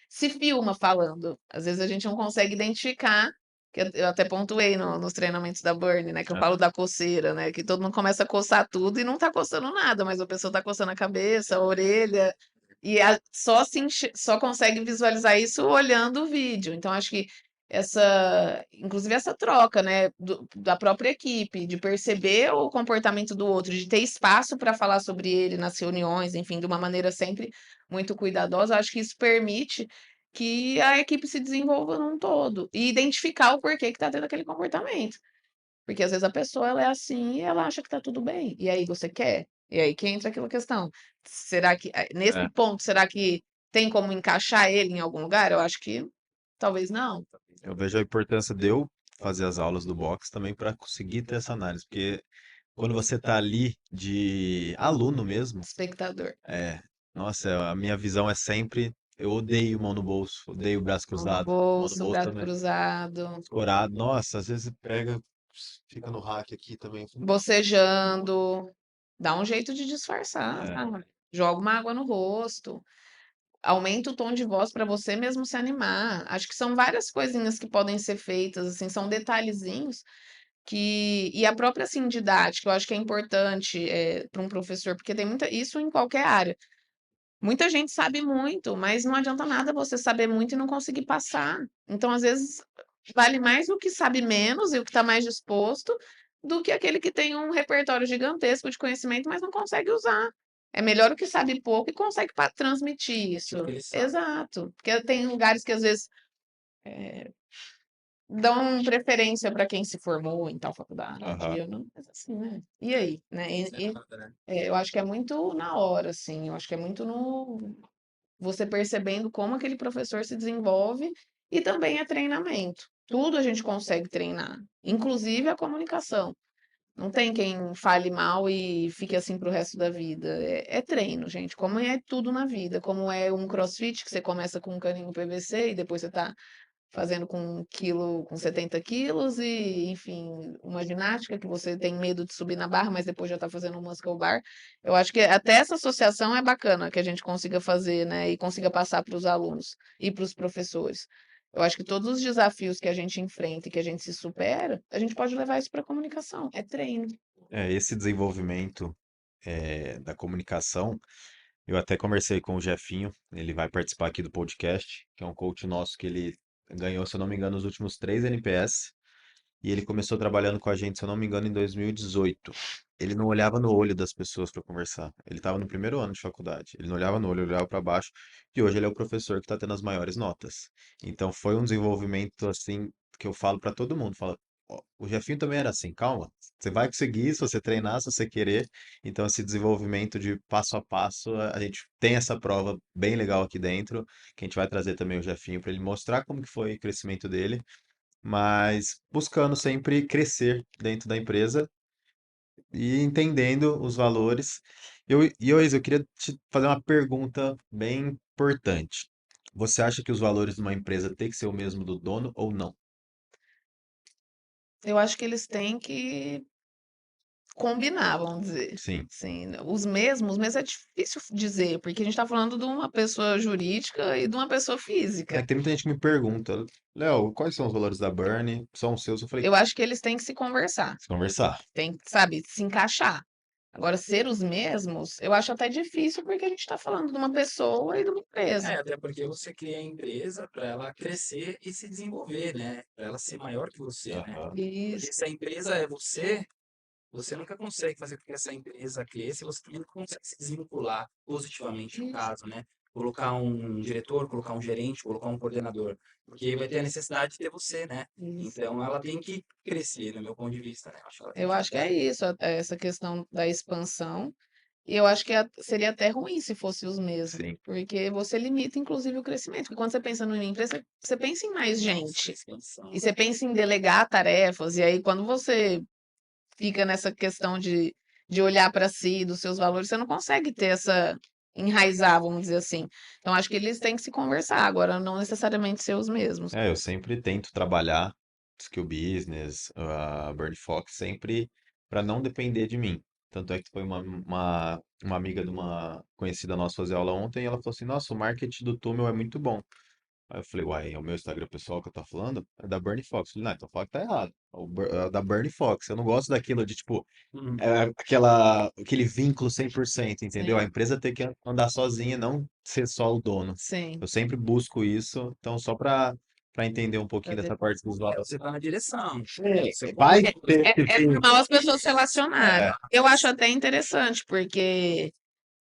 se filma falando. Às vezes a gente não consegue identificar, que eu até pontuei nos treinamentos da Burn, né? Que eu falo Aham. da coceira, né? Que todo mundo começa a coçar tudo e não tá coçando nada, mas a pessoa tá coçando a cabeça, a orelha. E só consegue visualizar isso olhando o vídeo. Então, acho que inclusive essa troca, né, da própria equipe, de perceber o comportamento do outro, de ter espaço para falar sobre ele nas reuniões, enfim, de uma maneira sempre muito cuidadosa, acho que isso permite que a equipe se desenvolva num todo e identificar o porquê que está tendo aquele comportamento. Porque às vezes a pessoa ela é assim e ela acha que está tudo bem. E aí você quer? E aí que entra aquela questão. Será que, nesse É, ponto, será que tem como encaixar ele em algum lugar? Eu acho que talvez não. eu vejo a importância de eu fazer as aulas do box também para conseguir ter essa análise, porque quando você tá ali de aluno mesmo, Espectador. é, nossa, a minha visão é sempre, eu odeio mão no bolso, odeio braço Mão no cruzado, mão no bolso, bolso braço também, cruzado, escorado, nossa, às vezes pega, fica no hack aqui também. bocejando. Dá um jeito de disfarçar. É, Joga uma água no rosto. Aumenta o tom de voz para você mesmo se animar. Acho que são várias coisinhas que podem ser feitas, assim, são detalhezinhos e a própria, assim, didática, eu acho que é importante, para um professor, porque tem muita isso em qualquer área. Muita gente sabe muito, mas não adianta nada você saber muito e não conseguir passar. Então, às vezes, vale mais o que sabe menos e o que está mais disposto, do que aquele que tem um repertório gigantesco de conhecimento, mas não consegue usar. É melhor o que sabe pouco e consegue transmitir isso. Aquilo que ele sabe. Exato. Porque tem lugares que às vezes dão preferência para quem se formou em tal faculdade. aham. Eu não, mas assim, né? E aí, né? Isso é nada, né? Eu acho que é muito na hora, assim. Eu acho que é muito no você percebendo como aquele professor se desenvolve e também é treinamento. Tudo a gente consegue treinar, inclusive a comunicação. Não tem quem fale mal e fique assim para o resto da vida. É treino, gente. Como é tudo na vida. Como é um CrossFit que você começa com um caninho PVC e depois você está fazendo com 1 quilo, com 70 quilos e, enfim, uma ginástica que você tem medo de subir na barra, mas depois já está fazendo um muscle bar. Eu acho que até essa associação é bacana que a gente consiga fazer, né, e consiga passar para os alunos e para os professores. Eu acho que todos os desafios que a gente enfrenta e que a gente se supera, a gente pode levar isso para a comunicação. É treino. É, esse desenvolvimento da comunicação, eu até conversei com o Jefinho, ele vai participar aqui do podcast, que é um coach nosso que ele ganhou, se eu não me engano, os últimos 3 NPS. E ele começou trabalhando com a gente, se eu não me engano, em 2018. Ele não olhava no olho das pessoas para conversar. Ele estava no primeiro ano de faculdade. Ele não olhava no olho, ele olhava para baixo. E hoje ele é o professor que está tendo as maiores notas. Então foi um desenvolvimento assim que eu falo para todo mundo. Fala, "Ó, o Jefinho também era assim, calma. Você vai conseguir se você treinar, se você querer. Então esse desenvolvimento de passo a passo, a gente tem essa prova bem legal aqui dentro, que a gente vai trazer também o Jefinho para ele mostrar como que foi o crescimento dele, mas buscando sempre crescer dentro da empresa e entendendo os valores. Isa, eu queria te fazer uma pergunta bem importante. Você acha que os valores de uma empresa têm que ser o mesmo do dono ou não? Eu acho que eles têm que combinar, vamos dizer. Sim. Sim, os mesmos é difícil dizer, porque a gente está falando de uma pessoa jurídica e de uma pessoa É física. que tem muita gente que me pergunta, Léo, quais são os valores da Burnie? São os seus? Eu falei, Eu acho que eles têm que se conversar, se conversar. tem que, sabe, se encaixar. Agora, ser os mesmos, eu acho até difícil, porque a gente está falando de uma pessoa e de uma É, empresa. até porque você cria a empresa para ela crescer e se desenvolver, né? Para ela ser maior que você, né? Aham. Isso, Porque se a empresa é você, você nunca consegue fazer com que essa empresa cresça e você também não consegue se desvincular positivamente, no isso, caso, né? Colocar um diretor, colocar um gerente, colocar um coordenador, porque vai ter a necessidade de ter você, né? isso. Então ela tem que crescer, no meu ponto de vista, né? Eu acho que ela tem Eu que acho que é isso, essa questão da expansão. E eu acho que seria até ruim se fosse os mesmos, Sim. porque você limita, inclusive, o crescimento. Porque quando você pensa numa empresa, você pensa em mais Nossa, gente. expansão. E você pensa em delegar tarefas. E aí, quando você fica nessa questão de olhar para si, dos seus valores, você não consegue ter essa enraizar, vamos dizer assim. Então, acho que eles têm que se conversar, agora não necessariamente ser os mesmos. Eu sempre tento trabalhar skill business, a Burn Fox, sempre para não depender de mim. Tanto é que foi uma amiga de uma conhecida nossa fazer aula ontem e ela falou assim: Nossa, o marketing do túnel é muito bom. Aí eu falei: Uai, é o meu Instagram pessoal que eu tô falando? É da Burn Fox. Eu falei: Não, então fala que tá errado. É da Burn Fox. Eu não gosto daquilo de tipo, Uhum. aquele vínculo 100%, entendeu? A Sim, empresa tem que andar sozinha, não ser só o dono. sim. Eu sempre busco isso, então só para entender um pouquinho dessa parte dos valores. Você tá na direção. Você Vai Porque ter é, que é vir. normal as pessoas se relacionarem. É. Eu acho até interessante, porque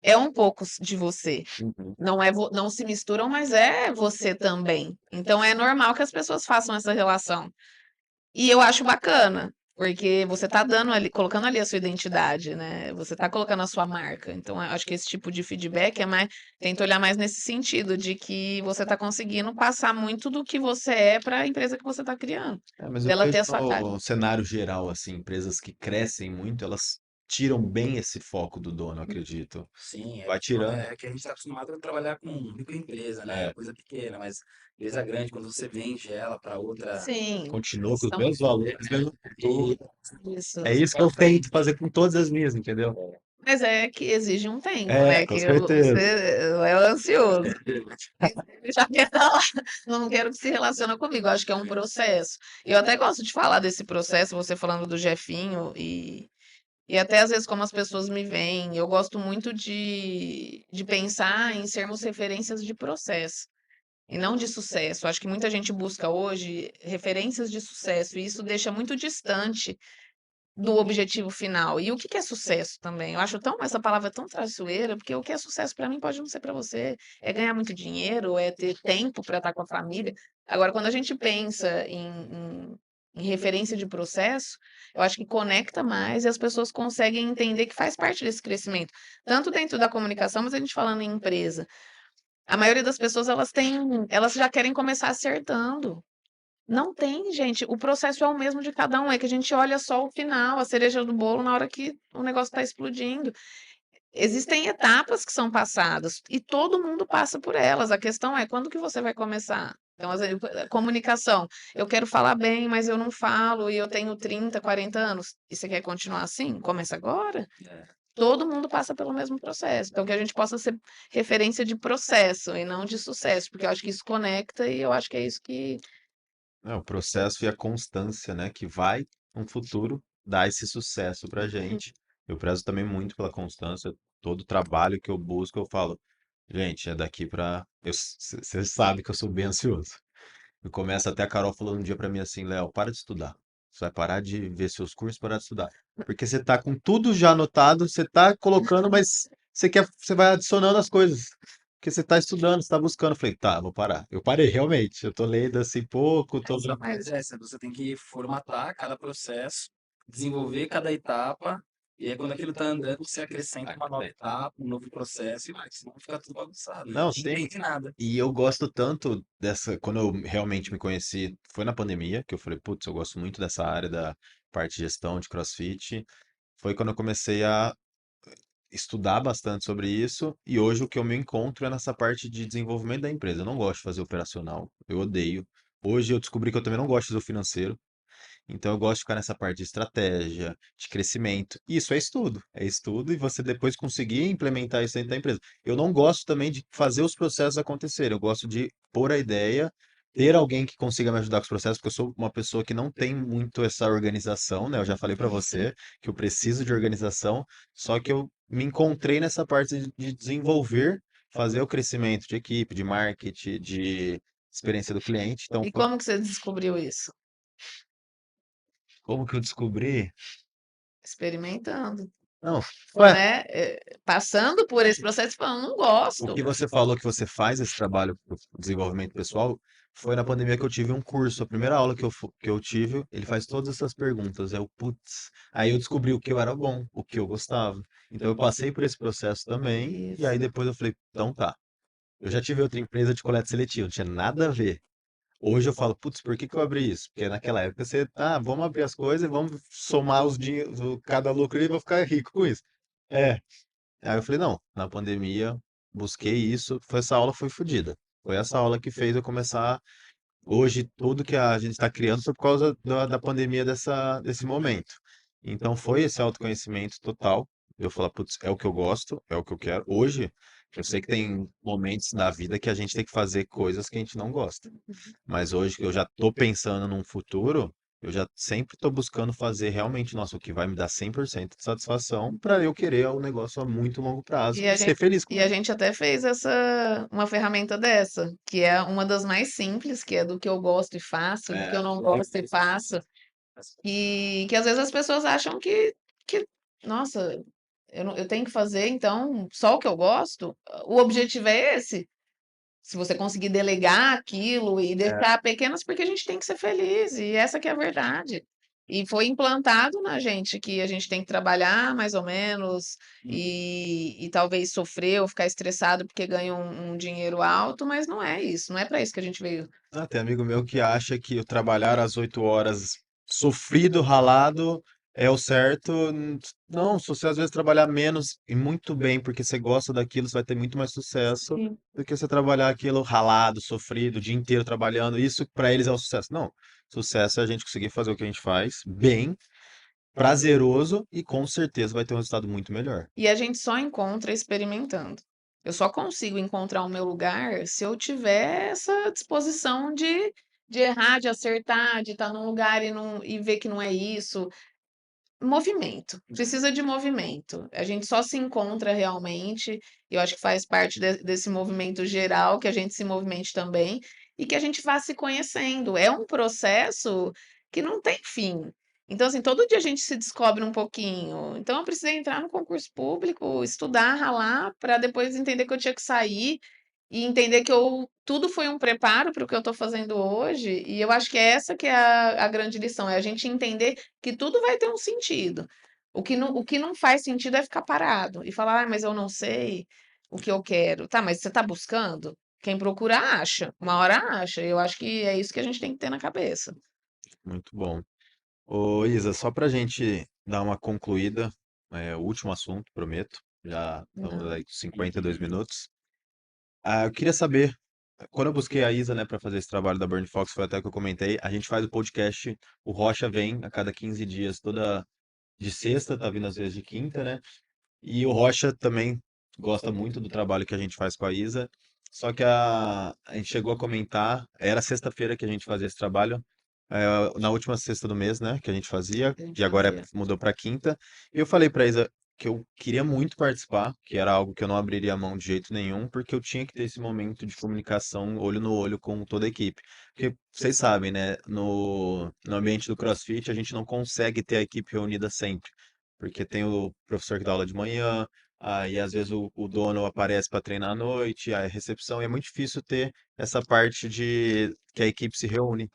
é um pouco de você. Uhum. Não é, não se misturam, mas é você também. Então é normal que as pessoas façam essa relação. E eu acho bacana, porque você está dando ali, colocando ali a sua identidade, né? Você está colocando a sua marca. Então, eu acho que esse tipo de feedback é mais, tenta olhar mais nesse sentido, de que você está conseguindo passar muito do que você é para a empresa que você está criando, Mas eu dela ter vejo a sua cara. no cenário geral, assim, empresas que crescem muito, elas tiram bem esse foco do dono, eu acredito. Sim, Vai tirando. é que a gente está acostumado a trabalhar com microempresa, né? É, Coisa pequena, mas empresa grande, quando você vende ela para outra. Sim, continua com os então, mesmos valores, mesmo E tudo. isso. É isso que eu tento fazer com todas as minhas, entendeu? Mas é que exige um tempo, É, né? com Que você certeza. é ansioso. Ele já quer estar lá. Não quero que se relacione comigo. Acho que é um processo. Eu até gosto de falar desse processo, você falando do Jefinho, e até às vezes como as pessoas me veem. Eu gosto muito de pensar em sermos referências de processo e não de sucesso. Acho que muita gente busca hoje referências de sucesso, e isso deixa muito distante do objetivo final. E o que que é sucesso também? Eu acho tão essa palavra tão traiçoeira, porque o que é sucesso para mim pode não ser para você. É ganhar muito dinheiro, é ter tempo para estar com a família. Agora, quando a gente pensa em referência de processo, eu acho que conecta mais e as pessoas conseguem entender que faz parte desse crescimento. Tanto dentro da comunicação, mas a gente falando em empresa. A maioria das pessoas, elas já querem começar acertando. Não tem, gente. O processo é o mesmo de cada um. É que a gente olha só o final, a cereja do bolo, na hora que o negócio está explodindo. Existem etapas que são passadas e todo mundo passa por elas. A questão é quando que você vai começar? Então, às vezes, comunicação. Eu quero falar bem, mas eu não falo e eu tenho 30, 40 anos. E você quer continuar assim? Começa agora. Todo mundo passa pelo mesmo processo. Então, que a gente possa ser referência de processo e não de sucesso, porque eu acho que isso conecta e eu acho que é isso que. É o processo e a constância, né, que vai, no futuro, dar esse sucesso pra gente. Eu prezo também muito pela constância. Todo trabalho que eu busco, eu falo, gente, é daqui pra. Você sabe que eu sou bem ansioso. Eu começo até a Carol falando um dia pra mim assim, Léo, para de estudar. Você vai parar de ver seus cursos, parar de estudar. Porque você tá com tudo já anotado, você tá colocando, mas você vai adicionando as coisas. Porque você tá estudando, você tá buscando. Eu falei, tá, vou parar. Eu parei, realmente. Eu tô lendo assim pouco, tô. Mas você tem que formatar cada processo, desenvolver cada etapa, e aí quando aquilo está andando, você acrescenta uma nova etapa, um novo processo, e vai, senão fica tudo bagunçado, Não, ninguém sim. entende nada. E eu gosto tanto dessa. Quando eu realmente me conheci, foi na pandemia, que eu falei, putz, eu gosto muito dessa área da parte de gestão de CrossFit. Foi quando eu comecei a estudar bastante sobre isso e hoje o que eu me encontro é nessa parte de desenvolvimento da empresa. Eu não gosto de fazer operacional, eu odeio. Hoje eu descobri que eu também não gosto de fazer o financeiro, então eu gosto de ficar nessa parte de estratégia, de crescimento. Isso é estudo e você depois conseguir implementar isso dentro da empresa. Eu não gosto também de fazer os processos acontecerem, eu gosto de pôr a ideia, ter alguém que consiga me ajudar com os processos, porque eu sou uma pessoa que não tem muito essa organização, né? Eu já falei para você que eu preciso de organização, só que eu me encontrei nessa parte de desenvolver, fazer o crescimento de equipe, de marketing, de experiência do cliente. Então, E como que você descobriu isso? como que eu descobri? Experimentando, Não, ué, né? Passando por esse processo, falando, não o gosto. que você falou que você faz esse trabalho pro desenvolvimento pessoal foi na pandemia que eu tive um curso. A primeira aula que eu tive, ele faz todas essas perguntas. Eu, putz. Aí eu descobri o que eu era bom, o que eu gostava. Então eu passei por esse processo também. E aí Isso. depois eu falei, então tá. Eu já tive outra empresa de coleta seletiva, não tinha nada a ver. Hoje eu falo, putz, por que que eu abri isso? Porque naquela época você, vamos abrir as coisas e vamos somar os dinheiros, cada lucro e vou ficar rico com isso. É. Aí eu falei, não, na pandemia, busquei isso, essa aula foi fodida. Foi essa aula que fez eu começar. Hoje, tudo que a gente está criando foi por causa da pandemia desse momento. Então, foi esse autoconhecimento total. Eu falar, putz, é o que eu gosto, é o que eu quero. Hoje, eu sei que tem momentos da vida que a gente tem que fazer coisas que a gente não gosta. Mas hoje que eu já estou pensando num futuro, eu já sempre estou buscando fazer realmente, nossa, o que vai me dar 100% de satisfação para eu querer um negócio a muito longo prazo E e a ser gente, feliz com e a ele. gente até fez uma ferramenta dessa, que é uma das mais simples, que é do que eu gosto e faço, do que eu É, não gosto e faço. E que às vezes as pessoas acham que nossa, eu tenho que fazer, então, só o que eu gosto. O objetivo é esse. Se você conseguir delegar aquilo e é, deixar pequenas, porque a gente tem que ser feliz, e essa que é a verdade. E foi implantado na gente que a gente tem que trabalhar mais ou menos e talvez sofrer ou ficar estressado porque ganha um dinheiro alto, mas não é isso, não é para isso que a gente veio. tem amigo meu que acha que o trabalhar às 8 horas sofrido, ralado, é o certo. Não, se você às vezes trabalhar menos e muito bem, porque você gosta daquilo, você vai ter muito mais sucesso Sim. do que você trabalhar aquilo ralado, sofrido, o dia inteiro trabalhando. Isso para eles é o sucesso. Não, sucesso é a gente conseguir fazer o que a gente faz bem, prazeroso e com certeza vai ter um resultado muito melhor. E a gente só encontra experimentando. Eu só consigo encontrar o meu lugar se eu tiver essa disposição de errar, de acertar, de estar num lugar e ver que não é isso. Movimento, precisa de movimento. A gente só se encontra realmente, e eu acho que faz parte desse movimento geral, que a gente se movimente também, e que a gente vá se conhecendo. É um processo que não tem fim. Então, assim, todo dia a gente se descobre um pouquinho. Então, eu precisei entrar no concurso público, estudar, ralar, para depois entender que eu tinha que sair e entender que tudo foi um preparo para o que eu estou fazendo hoje. E eu acho que é essa que é a grande lição, é a gente entender que tudo vai ter um sentido. O que não faz sentido é ficar parado e falar, mas eu não sei o que eu quero. Tá, mas você está buscando? Quem procura acha, uma hora acha. Eu acho que é isso que a gente tem que ter na cabeça. Muito bom. Ô, Isa, só para a gente dar uma concluída, o último assunto, prometo. Já estamos Não. aí com 52 minutos. Eu queria saber, quando eu busquei a Isa, né, para fazer esse trabalho da Burn Fox, foi até que eu comentei, a gente faz o podcast, o Rocha vem a cada 15 dias, toda de sexta, tá vindo às vezes de quinta, né? E o Rocha também gosta muito do trabalho que a gente faz com a Isa. Só que a gente chegou a comentar, era sexta-feira que a gente fazia esse trabalho, na última sexta do mês, né, que a gente fazia, A gente e agora fazia. mudou para quinta. E eu falei para Isa que eu queria muito participar, que era algo que eu não abriria mão de jeito nenhum, porque eu tinha que ter esse momento de comunicação olho no olho com toda a equipe. Porque vocês sabem, né, no ambiente do CrossFit a gente não consegue ter a equipe reunida sempre. Porque tem o professor que dá aula de manhã, aí às vezes o dono aparece para treinar à noite, aí a recepção, e é muito difícil ter essa parte de que a equipe se reúne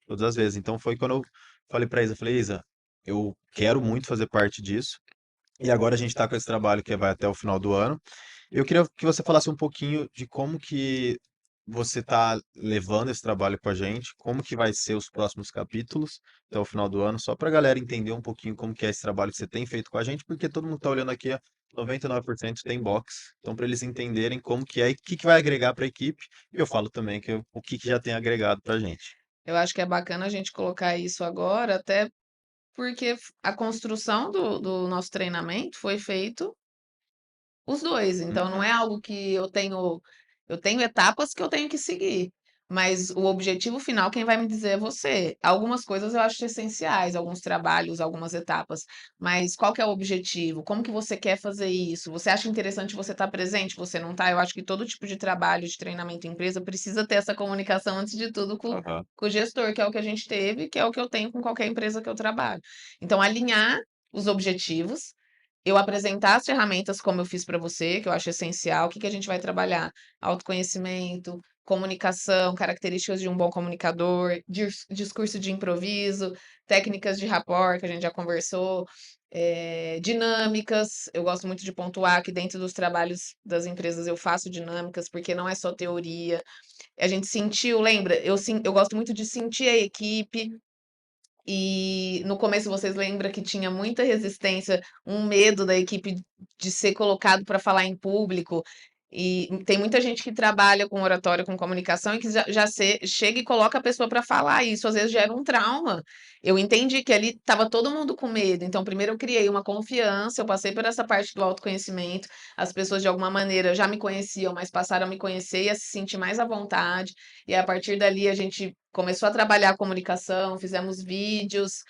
todas as vezes. Então foi quando eu falei para Isa, falei, Isa, eu quero muito fazer parte disso. E agora a gente está com esse trabalho que vai até o final do ano. Eu queria que você falasse um pouquinho de como que você está levando esse trabalho com a gente, como que vai ser os próximos capítulos até o final do ano, só para a galera entender um pouquinho como que é esse trabalho que você tem feito com a gente, porque todo mundo está olhando aqui, 99% tem box. Então, para eles entenderem como que é e o que que vai agregar para a equipe, e eu falo também o que que já tem agregado para a gente. Eu acho que é bacana a gente colocar isso agora, até porque a construção do nosso treinamento foi feito os dois, então não Uhum. é algo que eu tenho etapas que eu tenho que seguir, mas o objetivo final quem vai me dizer é você. Algumas coisas eu acho essenciais, alguns trabalhos, algumas etapas, mas qual que é o objetivo? Como que você quer fazer isso? Você acha interessante você estar presente, você não tá? Eu acho que todo tipo de trabalho, de treinamento em empresa precisa ter essa comunicação antes de tudo Aham. com o gestor, que é o que a gente teve, que é o que eu tenho com qualquer empresa que eu trabalho. Então alinhar os objetivos, eu apresentar as ferramentas como eu fiz para você, que eu acho essencial. O que que a gente vai trabalhar? Autoconhecimento, comunicação, características de um bom comunicador, discurso de improviso, técnicas de rapport, que a gente já conversou, dinâmicas. Eu gosto muito de pontuar que dentro dos trabalhos das empresas eu faço dinâmicas, porque não é só teoria. A gente sentiu, lembra? Eu gosto muito de sentir a equipe. E no começo vocês lembram que tinha muita resistência, um medo da equipe de ser colocado para falar em público. E tem muita gente que trabalha com oratória, com comunicação, e que chega e coloca a pessoa para falar. E isso às vezes gera um trauma. Eu entendi que ali estava todo mundo com medo. Então, primeiro eu criei uma confiança, eu passei por essa parte do autoconhecimento. As pessoas, de alguma maneira, já me conheciam, mas passaram a me conhecer e a se sentir mais à vontade. E a partir dali a gente começou a trabalhar a comunicação, fizemos vídeos,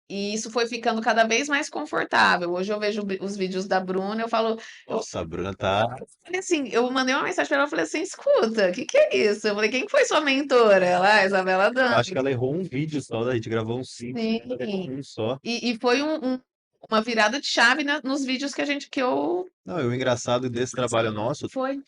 e isso foi ficando cada vez mais confortável. Hoje eu vejo os vídeos da Bruna, eu falo, Nossa, a Bruna tá. falei assim, eu mandei uma mensagem para ela, eu falei assim, escuta, o que que é isso? Eu falei, quem foi sua mentora? Ela, "Ah, Isabela Eu acho que Dami." ela errou um vídeo só, a gente gravou uns 5, ela errou Sim. um só. E foi uma virada de chave nos vídeos que eu Não, e o engraçado desse trabalho nosso, foi.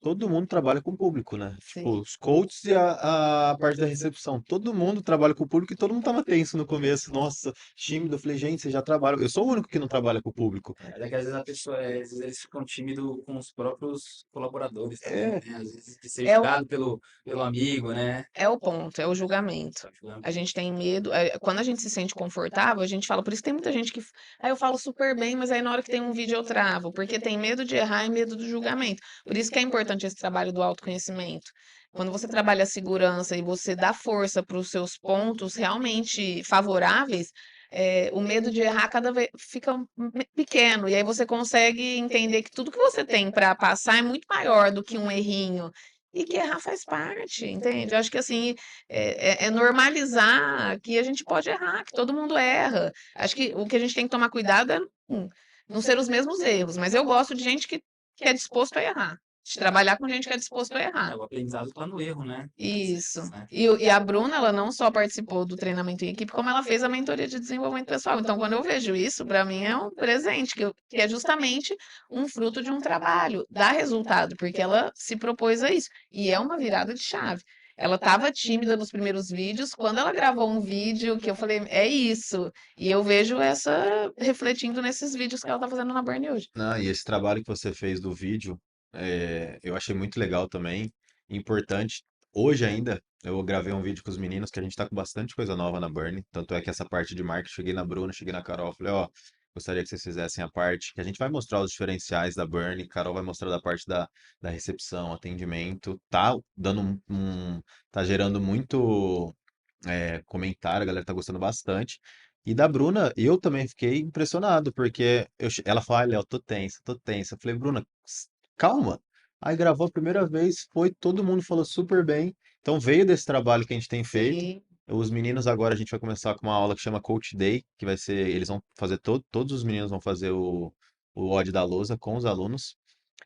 todo mundo trabalha com o público, né? Tipo, Sim. os coaches e a parte da recepção. Todo mundo trabalha com o público e todo mundo tava tenso no começo. Nossa, tímido. Eu falei, gente, você já trabalha. Eu sou o único que não trabalha com o público. É que às vezes a pessoa, às vezes eles ficam tímidos com os próprios colaboradores também, É, né? Às vezes de ser É o, julgado pelo amigo, né? é o ponto, é o julgamento. A gente tem medo, quando a gente se sente confortável, a gente fala, por isso tem muita gente que, aí eu falo super bem, mas aí na hora que tem um vídeo eu travo, porque tem medo de errar e medo do julgamento. Por isso que é importante esse trabalho do autoconhecimento. Quando você trabalha a segurança e você dá força para os seus pontos realmente favoráveis, o medo de errar cada vez fica pequeno, e aí você consegue entender que tudo que você tem para passar é muito maior do que um errinho. E que errar faz parte, entende? Eu acho que assim, é normalizar que a gente pode errar, que todo mundo erra. Acho que o que a gente tem que tomar cuidado é não ser os mesmos erros, mas eu gosto de gente que é disposto a errar, de trabalhar com gente que é disposto a errar. O aprendizado está no erro, né? Isso. Né? E a Bruna, ela não só participou do treinamento em equipe, como ela fez a mentoria de desenvolvimento pessoal. Então, quando eu vejo isso, para mim é um presente, que é justamente um fruto de um trabalho, dá resultado, porque ela se propôs a isso. E é uma virada de chave. Ela estava tímida nos primeiros vídeos, quando ela gravou um vídeo que eu falei, é isso. E eu vejo essa refletindo nesses vídeos que ela está fazendo na Burn hoje. não, e esse trabalho que você fez do vídeo, eu achei muito legal também, importante. Hoje ainda, eu gravei um vídeo com os meninos que a gente tá com bastante coisa nova na Burn. Tanto é que essa parte de marketing, cheguei na Bruna, cheguei na Carol, falei, ó, gostaria que vocês fizessem a parte, que a gente vai mostrar os diferenciais da Burn, Carol vai mostrar da parte da recepção, atendimento, tá dando tá gerando muito comentário, a galera tá gostando bastante. E da Bruna, eu também fiquei impressionado, porque ela fala, olha, eu tô tensa, tô tensa. Eu falei, Bruna, calma. Aí gravou a primeira vez, foi, todo mundo falou super bem. Então veio desse trabalho que a gente tem feito. Sim. Os meninos agora a gente vai começar com uma aula que chama Coach Day, que vai ser, eles vão fazer todos os meninos vão fazer o Odd da Lousa com os alunos.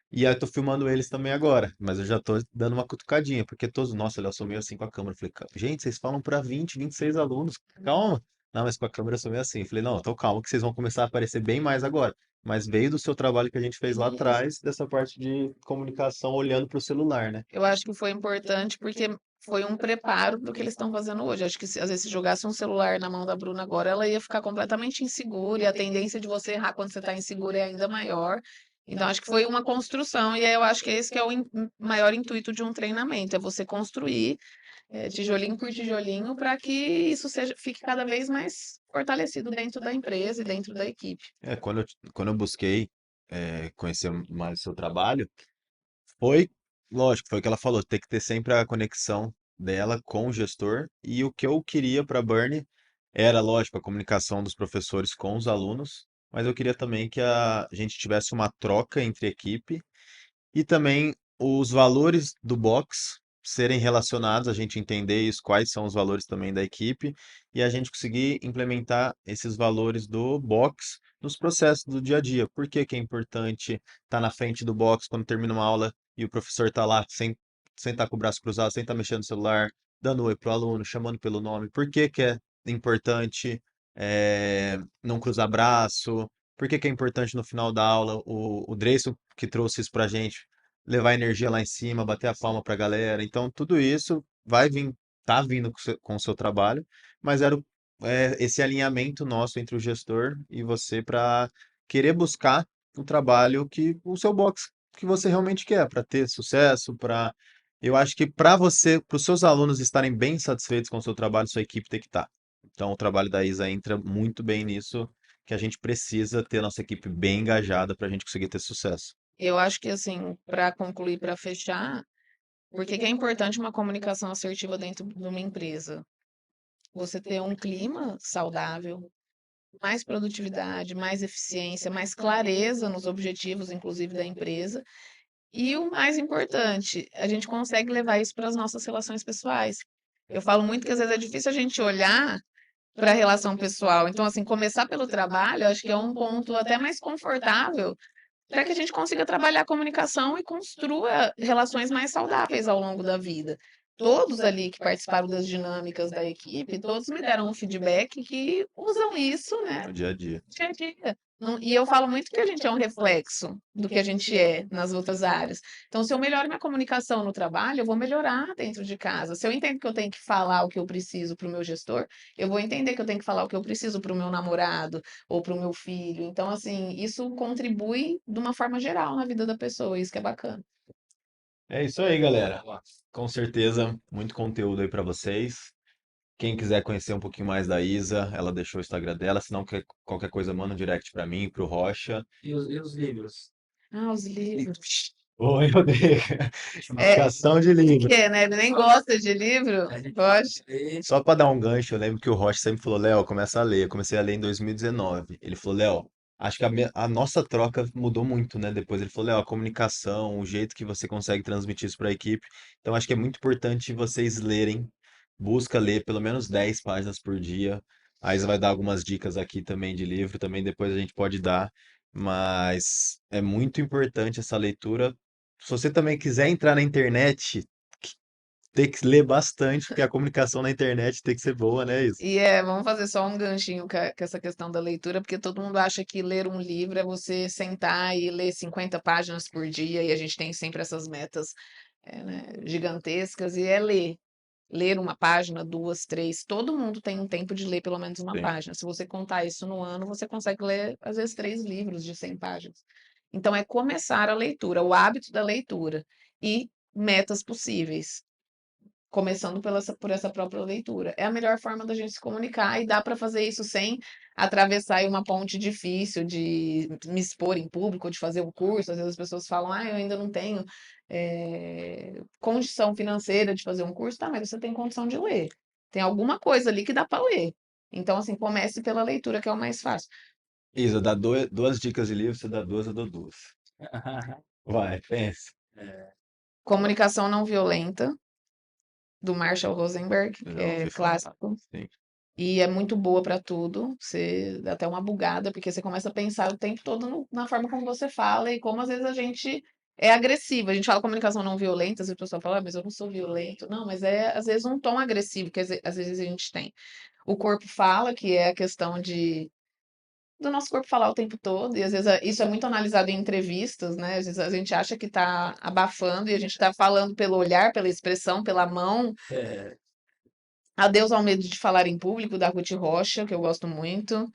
E aí eu tô filmando eles também agora, mas eu já tô dando uma cutucadinha, porque todos, nossa, eu sou meio assim com a câmera. Eu falei, gente, vocês falam pra 20, 26 alunos, calma. Não, mas com a câmera eu sou meio assim. Eu falei, não, então calma que vocês vão começar a aparecer bem mais agora. Mas veio do seu trabalho que a gente fez lá atrás, dessa parte de comunicação olhando pro celular, né? Eu acho que foi importante porque foi um preparo do que eles estão fazendo hoje. Acho que às vezes se jogasse um celular na mão da Bruna agora, ela ia ficar completamente insegura e a tendência de você errar quando você está insegura é ainda maior. Então, acho que foi uma construção, e aí eu acho que esse que é o maior intuito de um treinamento, é você construir tijolinho por tijolinho para que isso fique cada vez mais fortalecido dentro da empresa e dentro da equipe. Quando eu busquei conhecer mais o seu trabalho, foi, lógico, foi o que ela falou, tem que ter sempre a conexão dela com o gestor. E o que eu queria para a Burn era, lógico, a comunicação dos professores com os alunos, mas eu queria também que a gente tivesse uma troca entre equipe e também os valores do box serem relacionados, a gente entender isso, quais são os valores também da equipe, e a gente conseguir implementar esses valores do box nos processos do dia a dia. Por que que é importante estar na frente do box quando termina uma aula e o professor está lá sem estar com o braço cruzado, sem estar mexendo no celular, dando oi pro aluno, chamando pelo nome? Por que que é importante não cruzar braço? Por que que é importante no final da aula? O Dreyson que trouxe isso pra gente. levar energia lá em cima, bater a palma pra galera. Então, tudo isso vai vir, tá vindo com o seu trabalho, mas esse alinhamento nosso entre o gestor e você para querer buscar o trabalho que o seu box que você realmente quer, para ter sucesso, para eu acho que para você, para os seus alunos estarem bem satisfeitos com o seu trabalho, sua equipe tem que estar. Então, o trabalho da Isa entra muito bem nisso, que a gente precisa ter nossa equipe bem engajada para a gente conseguir ter sucesso. Eu acho que, assim, para concluir, para fechar, por que que é importante uma comunicação assertiva dentro de uma empresa? Você ter um clima saudável, mais produtividade, mais eficiência, mais clareza nos objetivos, inclusive da empresa. E o mais importante, a gente consegue levar isso para as nossas relações pessoais. Eu falo muito que às vezes é difícil a gente olhar para a relação pessoal. Então, assim, começar pelo trabalho, acho que é um ponto até mais confortável para que a gente consiga trabalhar a comunicação e construa relações mais saudáveis ao longo da vida. Todos ali que participaram das dinâmicas da equipe, todos me deram um feedback que usam isso, né, No dia a dia. dia a dia. E eu falo muito que a gente é um reflexo do que a gente é nas outras áreas. Então, se eu melhoro minha comunicação no trabalho, eu vou melhorar dentro de casa. Se eu entendo que eu tenho que falar o que eu preciso para o meu gestor, eu vou entender que eu tenho que falar o que eu preciso para o meu namorado ou para o meu filho. Então, assim, isso contribui de uma forma geral na vida da pessoa, isso que é bacana. É isso aí, galera. Com certeza, muito conteúdo aí para vocês. Quem quiser conhecer um pouquinho mais da Isa, ela deixou o Instagram dela. Se não, qualquer coisa, manda um direct para mim, pro Rocha. E os livros? Ah, os livros. Oi, Rodrigo. Deixa eu É, falar. Indicação de livro. que, né? Ele nem gosta de livro, A gente pode. lê. Só para dar um gancho, eu lembro que o Rocha sempre falou, Léo, começa a ler. Eu comecei a ler em 2019. Ele falou, Léo, acho que a nossa troca mudou muito, né? Depois ele falou, Léo, a comunicação, o jeito que você consegue transmitir isso para a equipe. Então acho que é muito importante vocês lerem. Busca ler pelo menos 10 páginas por dia. A Isa vai dar algumas dicas aqui também de livro, também depois a gente pode dar. Mas é muito importante essa leitura. Se você também quiser entrar na internet, tem que ler bastante, porque a comunicação na internet tem que ser boa, né, isso? Vamos fazer só um ganchinho com essa questão da leitura, porque todo mundo acha que ler um livro é você sentar e ler 50 páginas por dia, e a gente tem sempre essas metas, né, gigantescas, e é ler. Ler uma página, duas, três. Todo mundo tem um tempo de ler pelo menos uma Sim. página. Se você contar isso no ano, você consegue ler, às vezes, 3 livros de 100 páginas. Então, é começar a leitura, o hábito da leitura e metas possíveis. Começando por essa própria leitura. É a melhor forma da gente se comunicar e dá para fazer isso sem atravessar aí uma ponte difícil de me expor em público, de fazer um curso. Às vezes as pessoas falam, eu ainda não tenho condição financeira de fazer um curso. Tá, mas você tem condição de ler. Tem alguma coisa ali que dá para ler. Então, assim, comece pela leitura, que é o mais fácil. Isa, dá duas dicas de livro, você dá duas, eu dou duas. Vai, pensa. Comunicação não violenta, do Marshall Rosenberg, que Já é ouvi falar. clássico. Sim. E é muito boa para tudo. Você dá até uma bugada, porque você começa a pensar o tempo todo na forma como você fala e como às vezes a gente é agressivo. A gente fala comunicação não violenta, às vezes a pessoa fala, mas eu não sou violento. Não, mas é às vezes um tom agressivo que às vezes a gente tem. O corpo fala, que é a questão de do nosso corpo falar o tempo todo, e às vezes isso é muito analisado em entrevistas, né? Às vezes a gente acha que tá abafando e a gente tá falando pelo olhar, pela expressão, pela mão. É, Adeus ao medo de falar em público, da Ruth Rocha, que eu gosto muito.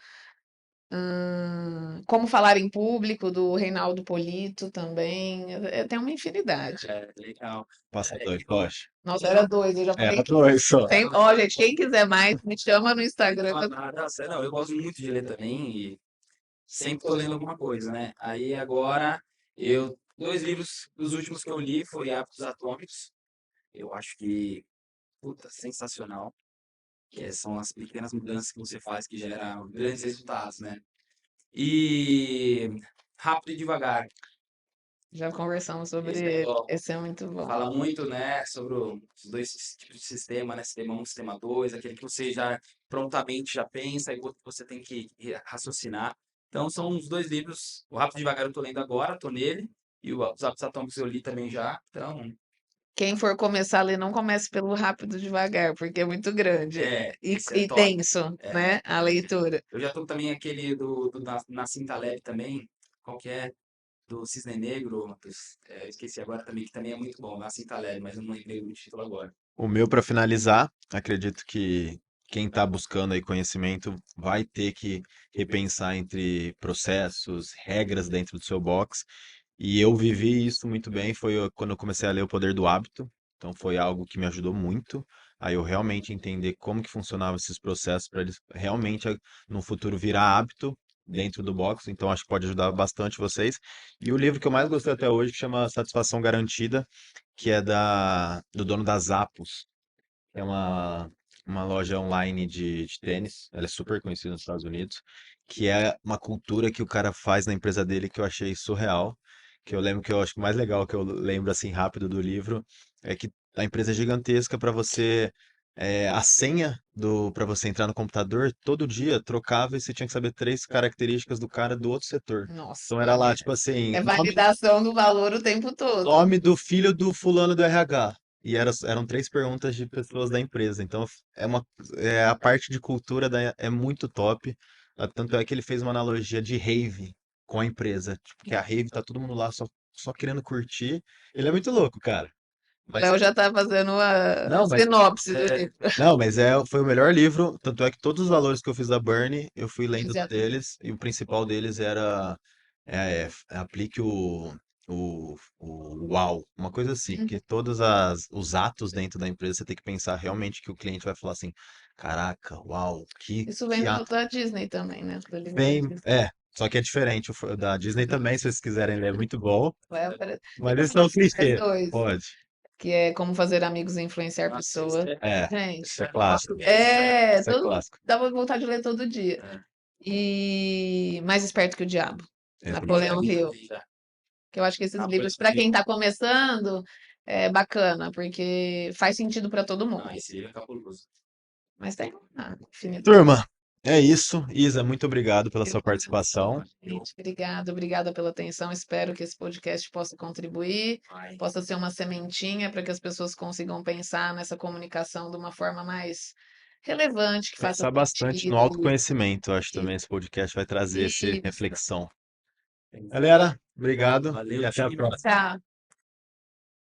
Como falar em público, do Reinaldo Polito também. Tem uma infinidade. legal. Passa É, dois, Rocha. Nossa, era dois, eu já Era falei. dois só. Ó, gente, quem quiser mais, me chama no Instagram. não, eu gosto muito de ler também e sempre tô lendo alguma coisa, né? Aí agora, dois livros, os últimos que eu li foi Hábitos Atômicos. Eu acho que, puta, sensacional. São as pequenas mudanças que você faz que geram grandes resultados, né? E Rápido e Devagar. Já conversamos sobre Esse é ele. top. Esse é muito bom. Fala muito, né, sobre os dois tipos de sistema, né? Sistema 1, sistema 2, aquele que você já prontamente já pensa e outro que você tem que raciocinar. Então são os dois livros. O Rápido e Devagar eu tô lendo agora, tô nele. E os Hábitos Atômicos eu li também já. Então, Quem for começar a ler, não comece pelo rápido devagar, porque é muito grande esse é e top. denso, É, né? A leitura. eu já tô também aquele do Nassim Taleb também. Qual que é? do Cisne Negro, Matheus. Esqueci agora também, que também é muito bom. Nassim Taleb, mas eu não lembrei o título agora. O meu, para finalizar, acredito que quem está buscando aí conhecimento vai ter que repensar entre processos, regras dentro do seu box. E eu vivi isso muito bem, quando eu comecei a ler O Poder do Hábito. Então foi algo que me ajudou muito a eu realmente entender como que funcionavam esses processos para eles realmente no futuro virar hábito dentro do box. Então acho que pode ajudar bastante vocês. E o livro que eu mais gostei até hoje, que chama Satisfação Garantida, que é do dono da Zappos. É uma loja online de tênis. Ela é super conhecida nos Estados Unidos. Que é uma cultura que o cara faz na empresa dele que eu achei surreal. Que eu lembro que eu acho que o mais legal que eu lembro assim rápido do livro é que a empresa é gigantesca para você. A senha para você entrar no computador todo dia trocava e você tinha que saber três características do cara do outro setor. Nossa, Então era lá, tipo assim, é validação do valor o tempo todo. nome do filho do fulano do RH. E eram três perguntas de pessoas da empresa. Então, a parte de cultura é muito top. Tanto é que ele fez uma analogia de rave com a empresa. Tipo, que a rave tá todo mundo lá só querendo curtir. Ele é muito louco, cara. O Mas, Léo já tá fazendo a não, mas, sinopse do livro. não, mas foi o melhor livro. Tanto é que todos os valores que eu fiz da Bernie, eu fui lendo Já- deles. E o principal deles era aplique o wow, uma coisa assim, que todos os atos dentro da empresa você tem que pensar realmente que o cliente vai falar assim, caraca, uau, Isso vem que ato. da Disney também, né? Do livro da Bem, Disney. só que é diferente. O da Disney também, se vocês quiserem ler, é muito bom. Vai apare- Mas esse é um Tem clichê. dois, Pode. que é Como Fazer Amigos e Influenciar Nossa, Pessoas. Gente, Isso é clássico. Isso é todo, clássico. dá pra voltar de ler todo dia. É. E Mais Esperto que o Diabo, Esse Napoleão Hill. Já. Que eu acho que esses Ah, livros, pode para ser. quem está começando, é bacana, porque faz sentido para todo mundo. Ah, esse livro é cabuloso. Mas tem uma infinidade. Turma, é isso. Isa, muito obrigado pela sua participação. Gente, obrigada pela atenção. Espero que esse podcast possa contribuir, Vai. possa ser uma sementinha para que as pessoas consigam pensar nessa comunicação de uma forma mais relevante, que faça Pensar bastante no sentido. autoconhecimento. Eu acho que também esse podcast vai trazer essa Isso. reflexão. Galera, obrigado Valeu, e até a time. próxima. Tchau.